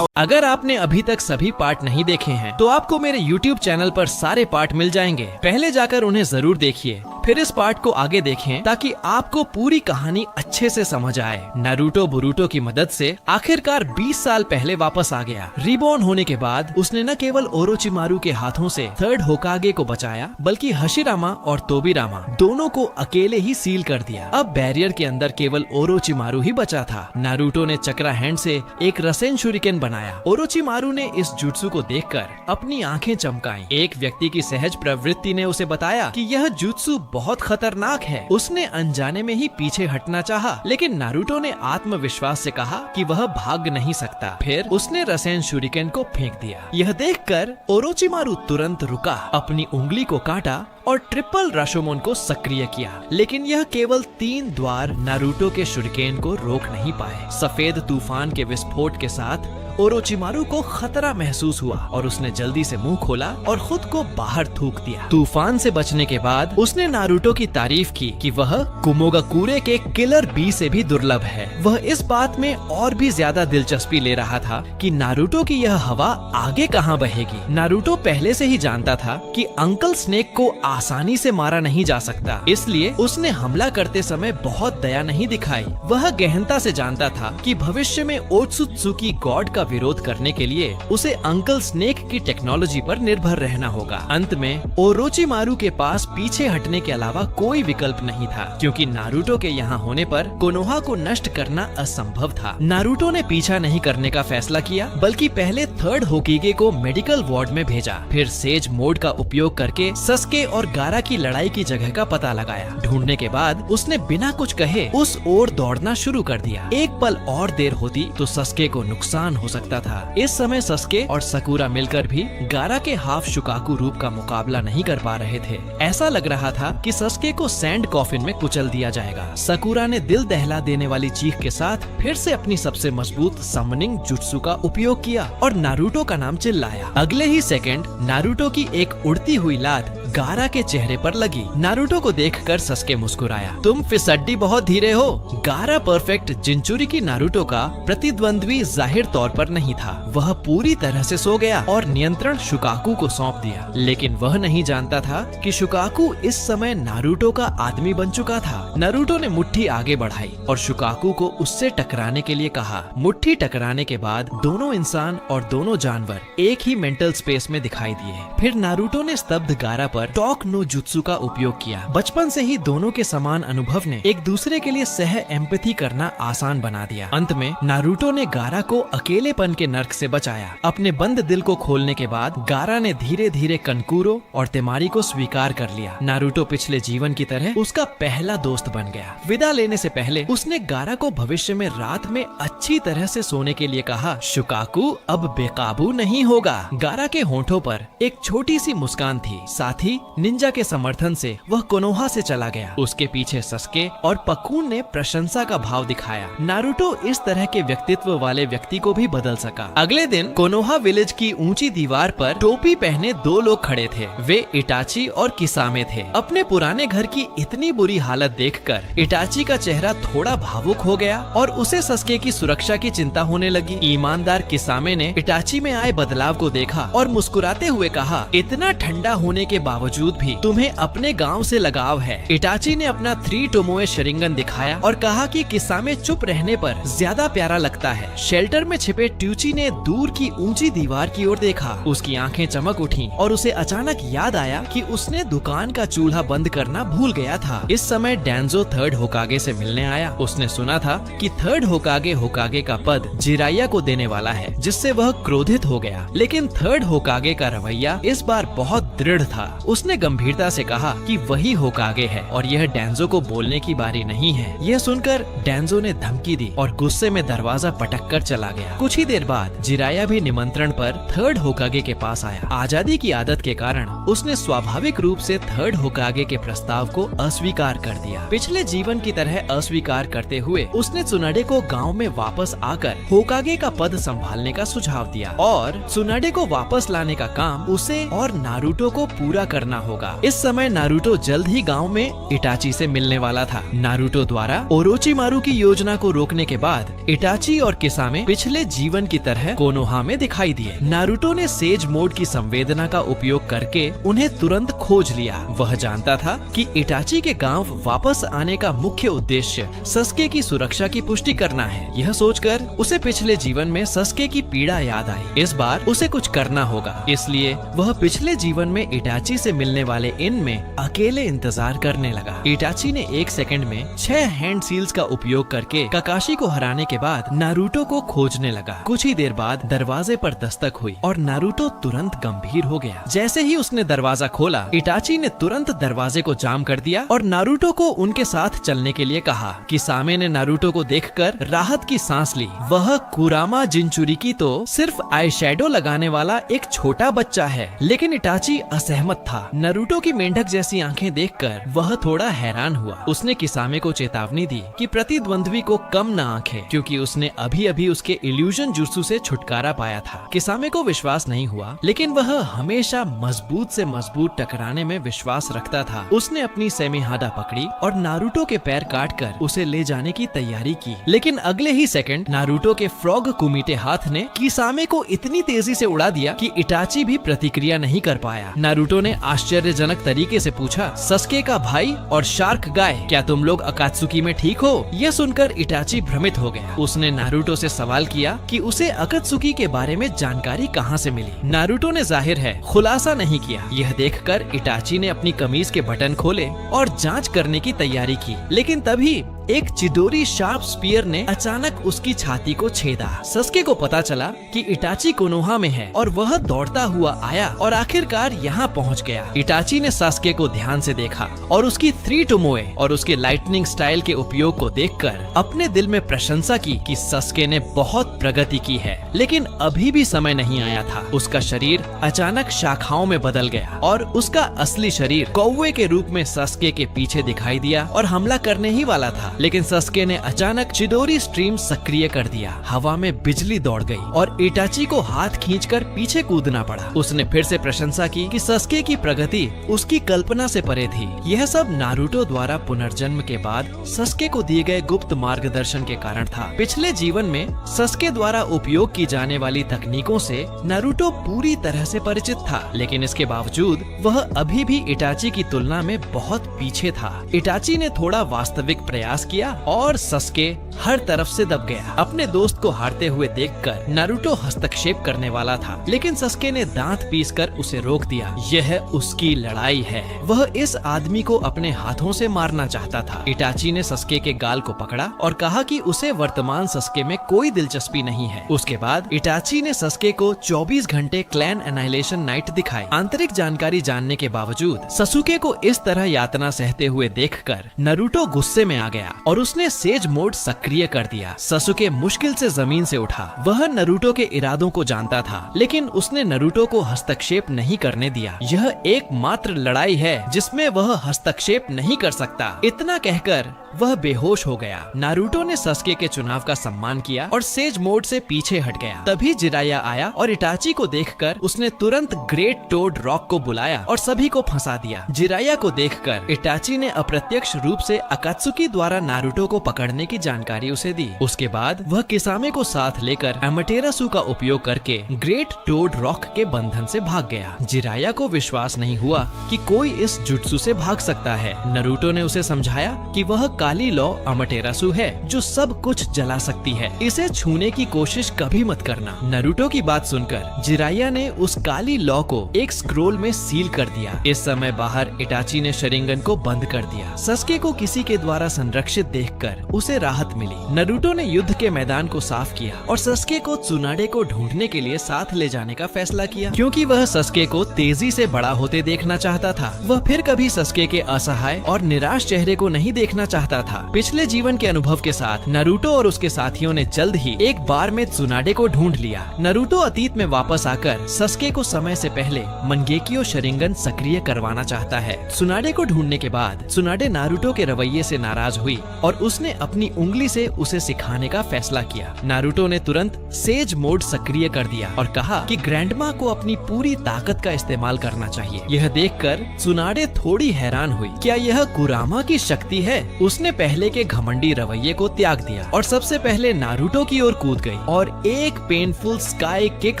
अगर आपने अभी तक सभी पार्ट नहीं देखे हैं तो आपको मेरे YouTube चैनल पर सारे पार्ट मिल जाएंगे। पहले जाकर उन्हें जरूर देखिए, फिर इस पार्ट को आगे देखें ताकि आपको पूरी कहानी अच्छे से समझ आए। नारुतो बोरुटो की मदद से आखिरकार 20 साल पहले वापस आ गया। रिबॉर्न होने के बाद उसने न केवल ओरोचिमारू के हाथों से थर्ड होकागे को बचाया बल्कि हशिरामा और तोबिरामा दोनों को अकेले ही सील कर दिया। अब बैरियर के अंदर केवल ओरोचिमारू ही बचा था। नारुतो ने चक्रा हैंड से एक रसेन शुरिकेन बनाया। ओरोचिमारू ने इस जुत्सु को देखकर अपनी आंखें चमकाईं। एक व्यक्ति की सहज प्रवृत्ति ने उसे बताया कि यह जुत्सु बहुत खतरनाक है। उसने अनजाने में ही पीछे हटना चाहा, लेकिन नारुतो ने आत्मविश्वास से कहा कि वह भाग नहीं सकता। फिर उसने रसेन शुरिकेन को फेंक दिया। यह देखकर ओरोचिमारू तुरंत रुका, अपनी उंगली को काटा और ट्रिपल राशोमोन को सक्रिय किया, लेकिन यह केवल 3 द्वार नारुतो के शुरिकेन को रोक नहीं पाए। सफेद तूफान के विस्फोट के साथ ओरोचिमारू को खतरा महसूस हुआ और उसने जल्दी से मुंह खोला और खुद को बाहर थूक दिया। तूफान से बचने के बाद उसने नारुतो की तारीफ की कि वह कुमोगाकुरे के किलर बी से भी दुर्लभ है। वह इस बात में और भी ज्यादा दिलचस्पी ले रहा था कि नारुतो की यह हवा आगे कहां बहेगी। नारुतो पहले से ही जानता था कि अंकल स्नेक को आसानी से मारा नहीं जा सकता, इसलिए उसने हमला करते समय बहुत दया नहीं दिखाई। वह गहनता से जानता था कि भविष्य में ओत्सुत्सुकी गॉड का विरोध करने के लिए उसे अंकल स्नेक की टेक्नोलॉजी पर निर्भर रहना होगा। अंत में ओरोचिमारू के पास पीछे हटने के अलावा कोई विकल्प नहीं था, क्योंकि नारुतो के यहाँ होने पर कोनोहा को नष्ट करना असंभव था। नारुतो ने पीछा नहीं करने का फैसला किया, बल्कि पहले थर्ड होकागे को मेडिकल वार्ड में भेजा। फिर सेज मोड का उपयोग करके सस्के और गारा की लड़ाई की जगह का पता लगाया। ढूंढने के बाद उसने बिना कुछ कहे उस ओर दौड़ना शुरू कर दिया। एक पल और देर होती तो सस्के को नुकसान हो सकता था। इस समय सस्के और सकुरा मिलकर भी गारा के हाफ शुकाकू रूप का मुकाबला नहीं कर पा रहे थे। ऐसा लग रहा था कि सस्के को सैंड कॉफिन में कुचल दिया जाएगा। सकुरा ने दिल दहला देने वाली चीख के साथ फिर से अपनी सबसे मजबूत समनिंग जुत्सु का उपयोग किया और नारुतो का नाम चिल्लाया। अगले ही सेकंड नारुतो की एक उड़ती हुई लात गारा के चेहरे पर लगी। नारुतो को देखकर सस्के मुस्कुराया। तुम फिसड्डी बहुत धीरे हो। गारा परफेक्ट जिंचुरिकी नारुतो का प्रतिद्वंद्वी जाहिर तौर पर नहीं था। वह पूरी तरह से सो गया और नियंत्रण शुकाकू को सौंप दिया, लेकिन वह नहीं जानता था कि शुकाकू इस समय नारुतो का आदमी बन चुका था। नारुतो ने मुट्ठी आगे बढ़ाई और शुकाकू को उससे टकराने के लिए कहा। मुट्ठी टकराने के बाद दोनों इंसान और दोनों जानवर एक ही मेंटल स्पेस में दिखाई दिए। फिर नारुतो ने स्तब्ध गारा पर टॉक नो जुत्सु का उपयोग किया। बचपन से ही दोनों के समान अनुभव ने एक दूसरे के लिए सह एम्पैथी करना आसान बना दिया। अंत में नारुतो ने गारा को अकेलेपन के नर्क से बचाया। अपने बंद दिल को खोलने के बाद गारा ने धीरे धीरे कनकुरो और तेमारी को स्वीकार कर लिया। नारुतो पिछले जीवन की तरह उसका पहला दोस्त बन गया। विदा लेने से पहले उसने गारा को भविष्य में रात में अच्छी तरह से सोने के लिए कहा। शुकाकू अब बेकाबू नहीं होगा। गारा के होंठों पर एक छोटी सी मुस्कान थी। साथ ही निंजा के समर्थन से वह कोनोहा से चला गया। उसके पीछे सस्के और पकून ने प्रशंसा का भाव दिखाया। नारुतो इस तरह के व्यक्तित्व वाले व्यक्ति को भी बदल सका। अगले दिन कोनोहा विलेज की ऊंची दीवार पर टोपी पहने 2 लोग खड़े थे। वे इटाची और किसामे थे। अपने पुराने घर की इतनी बुरी हालत देखकर इटाची का चेहरा थोड़ा भावुक हो गया और उसे सस्के की सुरक्षा की चिंता होने लगी। ईमानदार किसामे ने इटाची में आए बदलाव को देखा और मुस्कुराते हुए कहा, इतना ठंडा होने के बावजूद भी तुम्हें अपने गांव से लगाव है। इटाची ने अपना 3 टोमोए शरिंगन दिखाया और कहा कि किसामे चुप रहने पर ज्यादा प्यारा लगता है। शेल्टर में छिपे ट्यूची ने दूर की ऊंची दीवार की ओर देखा। उसकी आंखें चमक उठी और उसे अचानक याद आया कि उसने दुकान का चूल्हा बंद करना भूल गया था। इस समय डैंजो थर्ड होकागे से मिलने आया। उसने सुना था कि थर्ड होकागे का पद जिराया को देने वाला है, जिससे वह क्रोधित हो गया। लेकिन थर्ड होकागे का रवैया इस बार बहुत दृढ़ था। उसने गंभीरता से कहा कि वही होकागे है और यह डैंजो को बोलने की बारी नहीं है। यह सुनकर डैंजो ने धमकी दी और गुस्से में दरवाजा पटक कर चला गया। कुछ ही देर बाद जिराया भी निमंत्रण पर थर्ड होकागे के पास आया। आजादी की आदत के कारण उसने स्वाभाविक रूप से थर्ड होकागे के प्रस्ताव को अस्वीकार कर दिया। पिछले जीवन की तरह अस्वीकार करते हुए उसने त्सुनाडे को गांव में वापस आकर होकागे का पद संभालने का सुझाव दिया और त्सुनाडे को वापस लाने का काम उसे और नारुतो को पूरा करना होगा। इस समय नारुतो जल्द ही गांव में इटाची से मिलने वाला था। नारुतो द्वारा ओरोचिमारू की योजना को रोकने के बाद इटाची और किसामे पिछले जीवन की तरह कोनोहा में दिखाई दिए। नारुतो ने सेज मोड की संवेदना का उपयोग करके उन्हें तुरंत खोज लिया। वह जानता था कि इटाची के गांव वापस आने का मुख्य उद्देश्य सस्के की सुरक्षा की पुष्टि करना है। यह सोचकर उसे पिछले जीवन में सस्के की पीड़ा याद आई। इस बार उसे कुछ करना होगा, इसलिए वह पिछले जीवन में इटाची से मिलने वाले इन में अकेले इंतजार करने लगा। इटाची ने 1 सेकंड में 6 हैंड सील्स का उपयोग करके काकाशी को हराने के बाद नारुतो को खोजने लगा। कुछ ही देर बाद दरवाजे पर दस्तक हुई और नारुतो तुरंत गंभीर हो गया। जैसे ही उसने दरवाजा खोला, इटाची ने तुरंत दरवाजे को जाम कर दिया और नारुतो को उनके साथ चलने के लिए कहा। किसामे ने नारुतो को देखकर राहत की सांस ली। वह कुरामा जिनचुरिकी तो सिर्फ आई शैडो लगाने वाला एक छोटा बच्चा है, लेकिन इटाची असहमत था। नारुतो की मेंढक जैसी आंखें देखकर वह थोड़ा हैरान हुआ। उसने किसामे को चेतावनी दी कि प्रतिद्वंद्वी को कम न आंखे, क्योंकि उसने अभी अभी उसके इल्यूजन जुत्सु से छुटकारा पाया था। किसामे को विश्वास नहीं हुआ, लेकिन वह हमेशा मजबूत से मजबूत टकराने में विश्वास रखता था। उसने अपनी सेमीहादा पकड़ी और नारुतो के पैर काटकर उसे ले जाने की तैयारी की, लेकिन अगले ही सेकंड नारुतो के फ्रॉग कुमिटे हाथ ने किसामे को इतनी तेजी से उड़ा दिया कि इटाची भी प्रतिक्रिया नहीं कर पाया। नारुतो ने आश्चर्यजनक तरीके से पूछा, सस्के का भाई और शार्क गाय, क्या तुम लोग अकात्सुकी में ठीक हो? यह सुनकर इटाची भ्रमित हो गया। उसने नारुतो से सवाल किया कि उसे अकात्सुकी के बारे में जानकारी कहां से मिली। नारुतो ने जाहिर है खुलासा नहीं किया। यह देखकर इटाची ने अपनी कमीज के बटन खोले और जांच करने की तैयारी की, लेकिन तभी एक चिडोरी शार्प स्पीयर ने अचानक उसकी छाती को छेदा। सस्के को पता चला कि इटाची कोनोहा में है और वह दौड़ता हुआ आया और आखिरकार यहाँ पहुँच गया। इटाची ने सस्के को ध्यान से देखा और उसकी 3 टोमोए और उसके लाइटनिंग स्टाइल के उपयोग को देखकर अपने दिल में प्रशंसा की कि सस्के ने बहुत प्रगति की है। लेकिन अभी भी समय नहीं आया था। उसका शरीर अचानक शाखाओं में बदल गया और उसका असली शरीर कौवे के रूप में सस्के के पीछे दिखाई दिया और हमला करने ही वाला था। लेकिन सस्के ने अचानक चिडोरी स्ट्रीम सक्रिय कर दिया। हवा में बिजली दौड़ गई और इटाची को हाथ खींचकर पीछे कूदना पड़ा। उसने फिर से प्रशंसा की कि सस्के की प्रगति उसकी कल्पना से परे थी। यह सब नारुतो द्वारा पुनर्जन्म के बाद सस्के को दिए गए गुप्त मार्गदर्शन के कारण था। पिछले जीवन में सस्के द्वारा उपयोग की जाने वाली तकनीकों से नारुतो पूरी तरह से परिचित था, लेकिन इसके बावजूद वह अभी भी इटाची की तुलना में बहुत पीछे था। इटाची ने थोड़ा वास्तविक प्रयास किया और सस्के हर तरफ से दब गया। अपने दोस्त को हारते हुए देखकर नारुतो हस्तक्षेप करने वाला था, लेकिन सस्के ने दांत पीसकर उसे रोक दिया। यह उसकी लड़ाई है। वह इस आदमी को अपने हाथों से मारना चाहता था। इटाची ने सस्के के गाल को पकड़ा और कहा कि उसे वर्तमान सस्के में कोई दिलचस्पी नहीं है। उसके बाद इटाची ने सस्के को 24 घंटे क्लैन एनाइलेशन नाइट दिखाई। आंतरिक जानकारी जानने के बावजूद ससुके को इस तरह यातना सहते हुए देखकर नारुतो गुस्से में आ गया और उसने सेज मोड सक्रिय कर दिया। ससुके मुश्किल से जमीन से उठा। वह नारुतो के इरादों को जानता था, लेकिन उसने नारुतो को हस्तक्षेप नहीं करने दिया। यह एकमात्र लड़ाई है जिसमें वह हस्तक्षेप नहीं कर सकता। इतना कहकर वह बेहोश हो गया। नारुतो ने सस्के के चुनाव का सम्मान किया और सेज मोड से पीछे हट गया। तभी जिराया आया और इटाची को देखकर उसने तुरंत ग्रेट टोड रॉक को बुलाया और सभी को फंसा दिया। जिराया को देखकर इटाची ने अप्रत्यक्ष रूप से अकात्सुकी द्वारा नारुतो को पकड़ने की जानकारी उसे दी। उसके बाद वह किसामे को साथ लेकर अमाटेरासु का उपयोग करके ग्रेट टोड रॉक के बंधन से भाग गया। जिराया को विश्वास नहीं हुआ कि कोई इस जुत्सु से भाग सकता है। नारुतो ने उसे समझाया कि वह काली लौ अमाटेरासु है जो सब कुछ जला सकती है। इसे छूने की कोशिश कभी मत करना। नारुतो की बात सुनकर जिराया ने उस काली लौ को एक स्क्रोल में सील कर दिया। इस समय बाहर इटाची ने शरिंगन को बंद कर दिया। सस्के को किसी के द्वारा संरक्षित देखकर उसे राहत मिली। नारुतो ने युद्ध के मैदान को साफ किया और सस्के को त्सुनाडे को ढूंढने के लिए साथ ले जाने का फैसला किया, क्योंकि वह सस्के को तेजी से बड़ा होते देखना चाहता था। वह फिर कभी सस्के के असहाय और निराश चेहरे को नहीं देखना चाहता सकता था। पिछले जीवन के अनुभव के साथ नारुतो और उसके साथियों ने जल्द ही एक बार में त्सुनाडे को ढूंढ लिया। नारुतो अतीत में वापस आकर सस्के को समय से पहले मनगेकियो शरिंगन सक्रिय करवाना चाहता है। त्सुनाडे को ढूंढने के बाद त्सुनाडे नारुतो के रवैये से नाराज हुई और उसने अपनी उंगली से उसे सिखाने का फैसला किया। नारुतो ने तुरंत सेज मोड सक्रिय कर दिया और कहा कि ग्रैंडमा को अपनी पूरी ताकत का इस्तेमाल करना चाहिए। यह देखकर त्सुनाडे थोड़ी हैरान हुई। क्या यह कुरामा की शक्ति है? उसने पहले के घमंडी रवैये को त्याग दिया और सबसे पहले नारुतो की ओर कूद गई और एक पेनफुल स्काई किक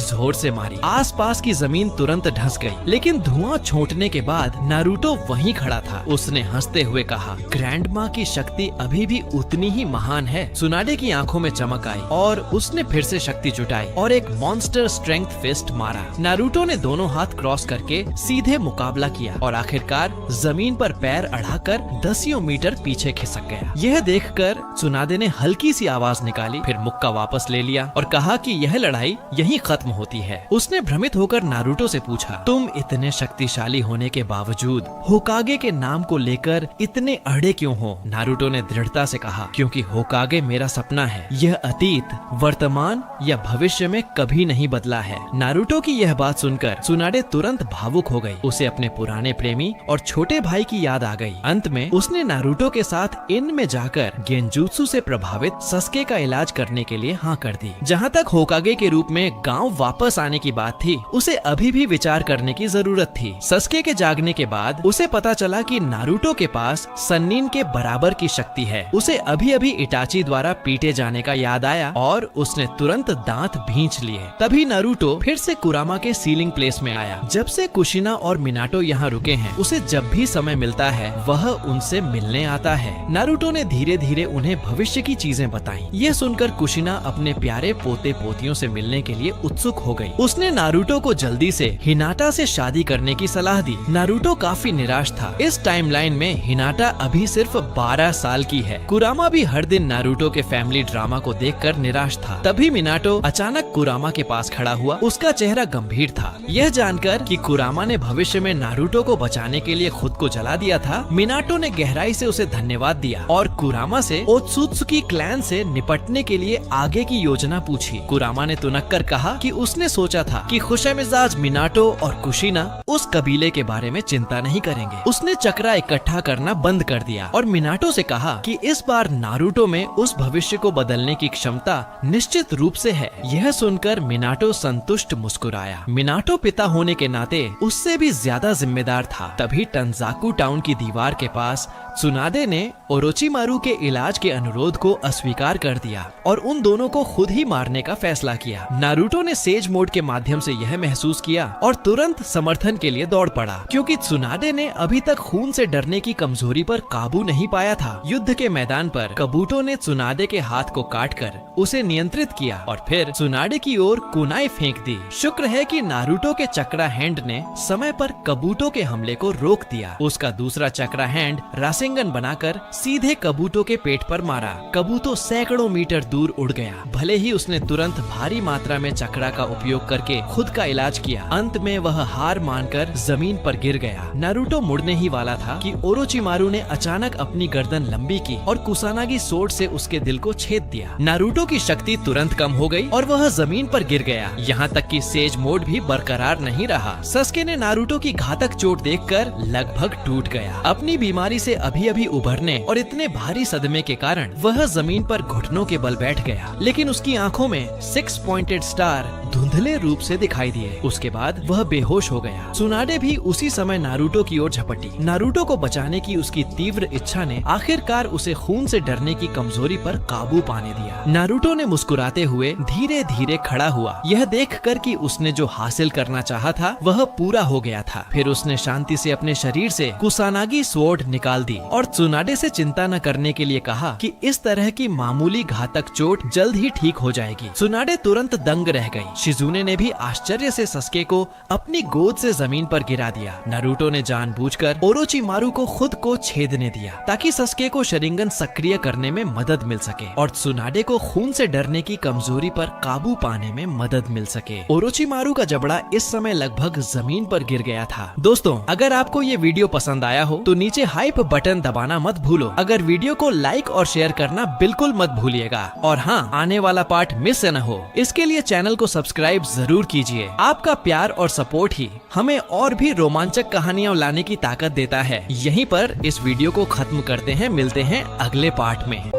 जोर से मारी। आसपास की जमीन तुरंत धंस गई, लेकिन धुआं छोड़ने के बाद नारुतो वहीं खड़ा था। उसने हंसते हुए कहा, ग्रैंडमा की शक्ति अभी भी उतनी ही महान है। त्सुनाडे की आंखों में चमक आई और उसने फिर से शक्ति जुटाई और एक मॉन्स्टर स्ट्रेंथ फिस्ट मारा। नारुतो ने दोनों हाथ क्रॉस करके सीधे मुकाबला किया और आखिरकार जमीन पर पैर अड़ाकर 10 मीटर पीछे खिसक गया। यह देखकर त्सुनाडे ने हल्की सी आवाज निकाली, फिर मुक्का वापस ले लिया और कहा कि यह लड़ाई यहीं खत्म होती है। उसने भ्रमित होकर नारुतो से पूछा, तुम इतने शक्तिशाली होने के बावजूद होकागे के नाम को लेकर इतने अड़े क्यों हो? नारुतो ने दृढ़ता से कहा, क्योंकि होकागे मेरा सपना है। यह अतीत, वर्तमान या भविष्य में कभी नहीं बदला है। नारुतो की यह बात सुनकर त्सुनाडे तुरंत भावुक हो गई। उसे अपने पुराने प्रेमी और छोटे भाई की याद आ गई। अंत में उसने नारुतो के साथ इन में जाकर गेंजुत्सु से प्रभावित सस्के का इलाज करने के लिए हाँ कर दी। जहाँ तक होकागे के रूप में गांव वापस आने की बात थी, उसे अभी भी विचार करने की जरूरत थी। सस्के के जागने के बाद उसे पता चला कि नारुतो के पास सन्निन के बराबर की शक्ति है। उसे अभी अभी इटाची द्वारा पीटे जाने का याद आया और उसने तुरंत दांत भींच लिए। तभी नारुतो फिर से कुरामा के सीलिंग प्लेस में आया। जब से कुशिना और मिनाटो यहाँ रुके हैं, उसे जब भी समय मिलता है वह उनसे मिलने आता है। नारुतो ने धीरे धीरे उन्हें भविष्य की चीजें बताई। ये सुनकर कुशिना अपने प्यारे पोते पोतियों से मिलने के लिए उत्सुक हो गई। उसने नारुतो को जल्दी से हिनाटा से शादी करने की सलाह दी। नारुतो काफी निराश था। इस टाइमलाइन में हिनाटा अभी सिर्फ 12 साल की है। कुरामा भी हर दिन नारुतो के फैमिली ड्रामा को देखकर निराश था। तभी मिनाटो अचानक कुरामा के पास खड़ा हुआ। उसका चेहरा गंभीर था। यह जानकर कि कुरामा ने भविष्य में नारुतो को बचाने के लिए खुद को जला दिया था, मिनाटो ने गहराई से उसे धन्यवाद दिया और कुरामा से ओत्सुत्सुकी क्लैन से निपटने के लिए आगे की योजना पूछी। कुरामा ने तुनक कर कहा कि उसने सोचा था कि खुशमिजाज मिनाटो और कुशिना उस कबीले के बारे में चिंता नहीं करेंगे। उसने चक्रा इकट्ठा करना बंद कर दिया और मिनाटो से कहा कि इस बार नारुतो में उस भविष्य को बदलने की क्षमता निश्चित रूप से है। यह सुनकर मिनाटो संतुष्ट मुस्कुराया। मिनाटो पिता होने के नाते उससे भी ज्यादा जिम्मेदार था। तभी टंजाकू टाउन की दीवार के पास त्सुनाडे ने ओरोचिमारू के इलाज के अनुरोध को अस्वीकार कर दिया और उन दोनों को खुद ही मारने का फैसला किया। नारुतो ने सेज मोड के माध्यम से यह महसूस किया और तुरंत समर्थन के लिए दौड़ पड़ा, क्योंकि त्सुनाडे ने अभी तक खून से डरने की कमजोरी पर काबू नहीं पाया था। युद्ध के मैदान पर कबूटो ने त्सुनाडे के हाथ को काटकर उसे नियंत्रित किया और फिर त्सुनाडे की ओर कुनाई फेंक दी। शुक्र है कि नारुतो के चक्रा हैंड ने समय पर कबूटो के हमले को रोक दिया। उसका दूसरा चक्रा हैंड रासेंगन बनाकर सीधे कबूटो के पेट पर मारा। कबूतो सैकड़ों मीटर दूर उड़ गया। भले ही उसने तुरंत भारी मात्रा में चक्रा का उपयोग करके खुद का इलाज किया, अंत में वह हार मानकर जमीन पर गिर गया। नारुतो मुड़ने ही वाला था कि ओरोचिमारू ने अचानक अपनी गर्दन लंबी की और कुसानागी सोर्ड से उसके दिल को छेद दिया। नारुतो की शक्ति तुरंत कम हो गई और वह जमीन पर गिर गया। यहाँ तक कि सेज मोड भी बरकरार नहीं रहा। सस्के ने नारुतो की घातक चोट देखकर लगभग टूट गया। अपनी बीमारी से अभी अभी उभरने और इतने भारी सदमे के कारण वह जमीन पर घुटनों के बल बैठ गया, लेकिन उसकी आंखों में 6 पॉइंटेड स्टार धुंधले रूप से दिखाई दिए। उसके बाद वह बेहोश हो गया। त्सुनाडे भी उसी समय नारुतो की ओर झपटी। नारुतो को बचाने की उसकी तीव्र इच्छा ने आखिरकार उसे खून से डरने की कमजोरी पर काबू पाने दिया। नारुतो ने मुस्कुराते हुए धीरे धीरे खड़ा हुआ, यह देखकर कि उसने जो हासिल करना चाहा था वह पूरा हो गया था। फिर उसने शांति से अपने शरीर से कुसानागी स्वॉर्ड निकाल दी और त्सुनाडे से चिंता न करने के लिए कहा कि इस तरह की मामूली घातक चोट जल्द ही ठीक हो जाएगी। त्सुनाडे तुरंत दंग रह गई। शिजुने ने भी आश्चर्य से सस्के को अपनी गोद से जमीन पर गिरा दिया। नारुतो ने जानबूझकर ओरोचिमारू को खुद को छेदने दिया ताकि सस्के को शरिंगन सक्रिय करने में मदद मिल सके और त्सुनाडे को खून से डरने की कमजोरी पर काबू पाने में मदद मिल सके। ओरोचिमारू का जबड़ा इस समय लगभग जमीन पर गिर गया था। दोस्तों, अगर आपको ये वीडियो पसंद आया हो तो नीचे हाइप बटन दबाना मत भूलो। लो। अगर वीडियो को लाइक और शेयर करना बिल्कुल मत भूलिएगा। और हाँ, आने वाला पार्ट मिस न हो, इसके लिए चैनल को सब्सक्राइब जरूर कीजिए। आपका प्यार और सपोर्ट ही हमें और भी रोमांचक कहानियाँ लाने की ताकत देता है। यहीं पर इस वीडियो को खत्म करते हैं, मिलते हैं अगले पार्ट में।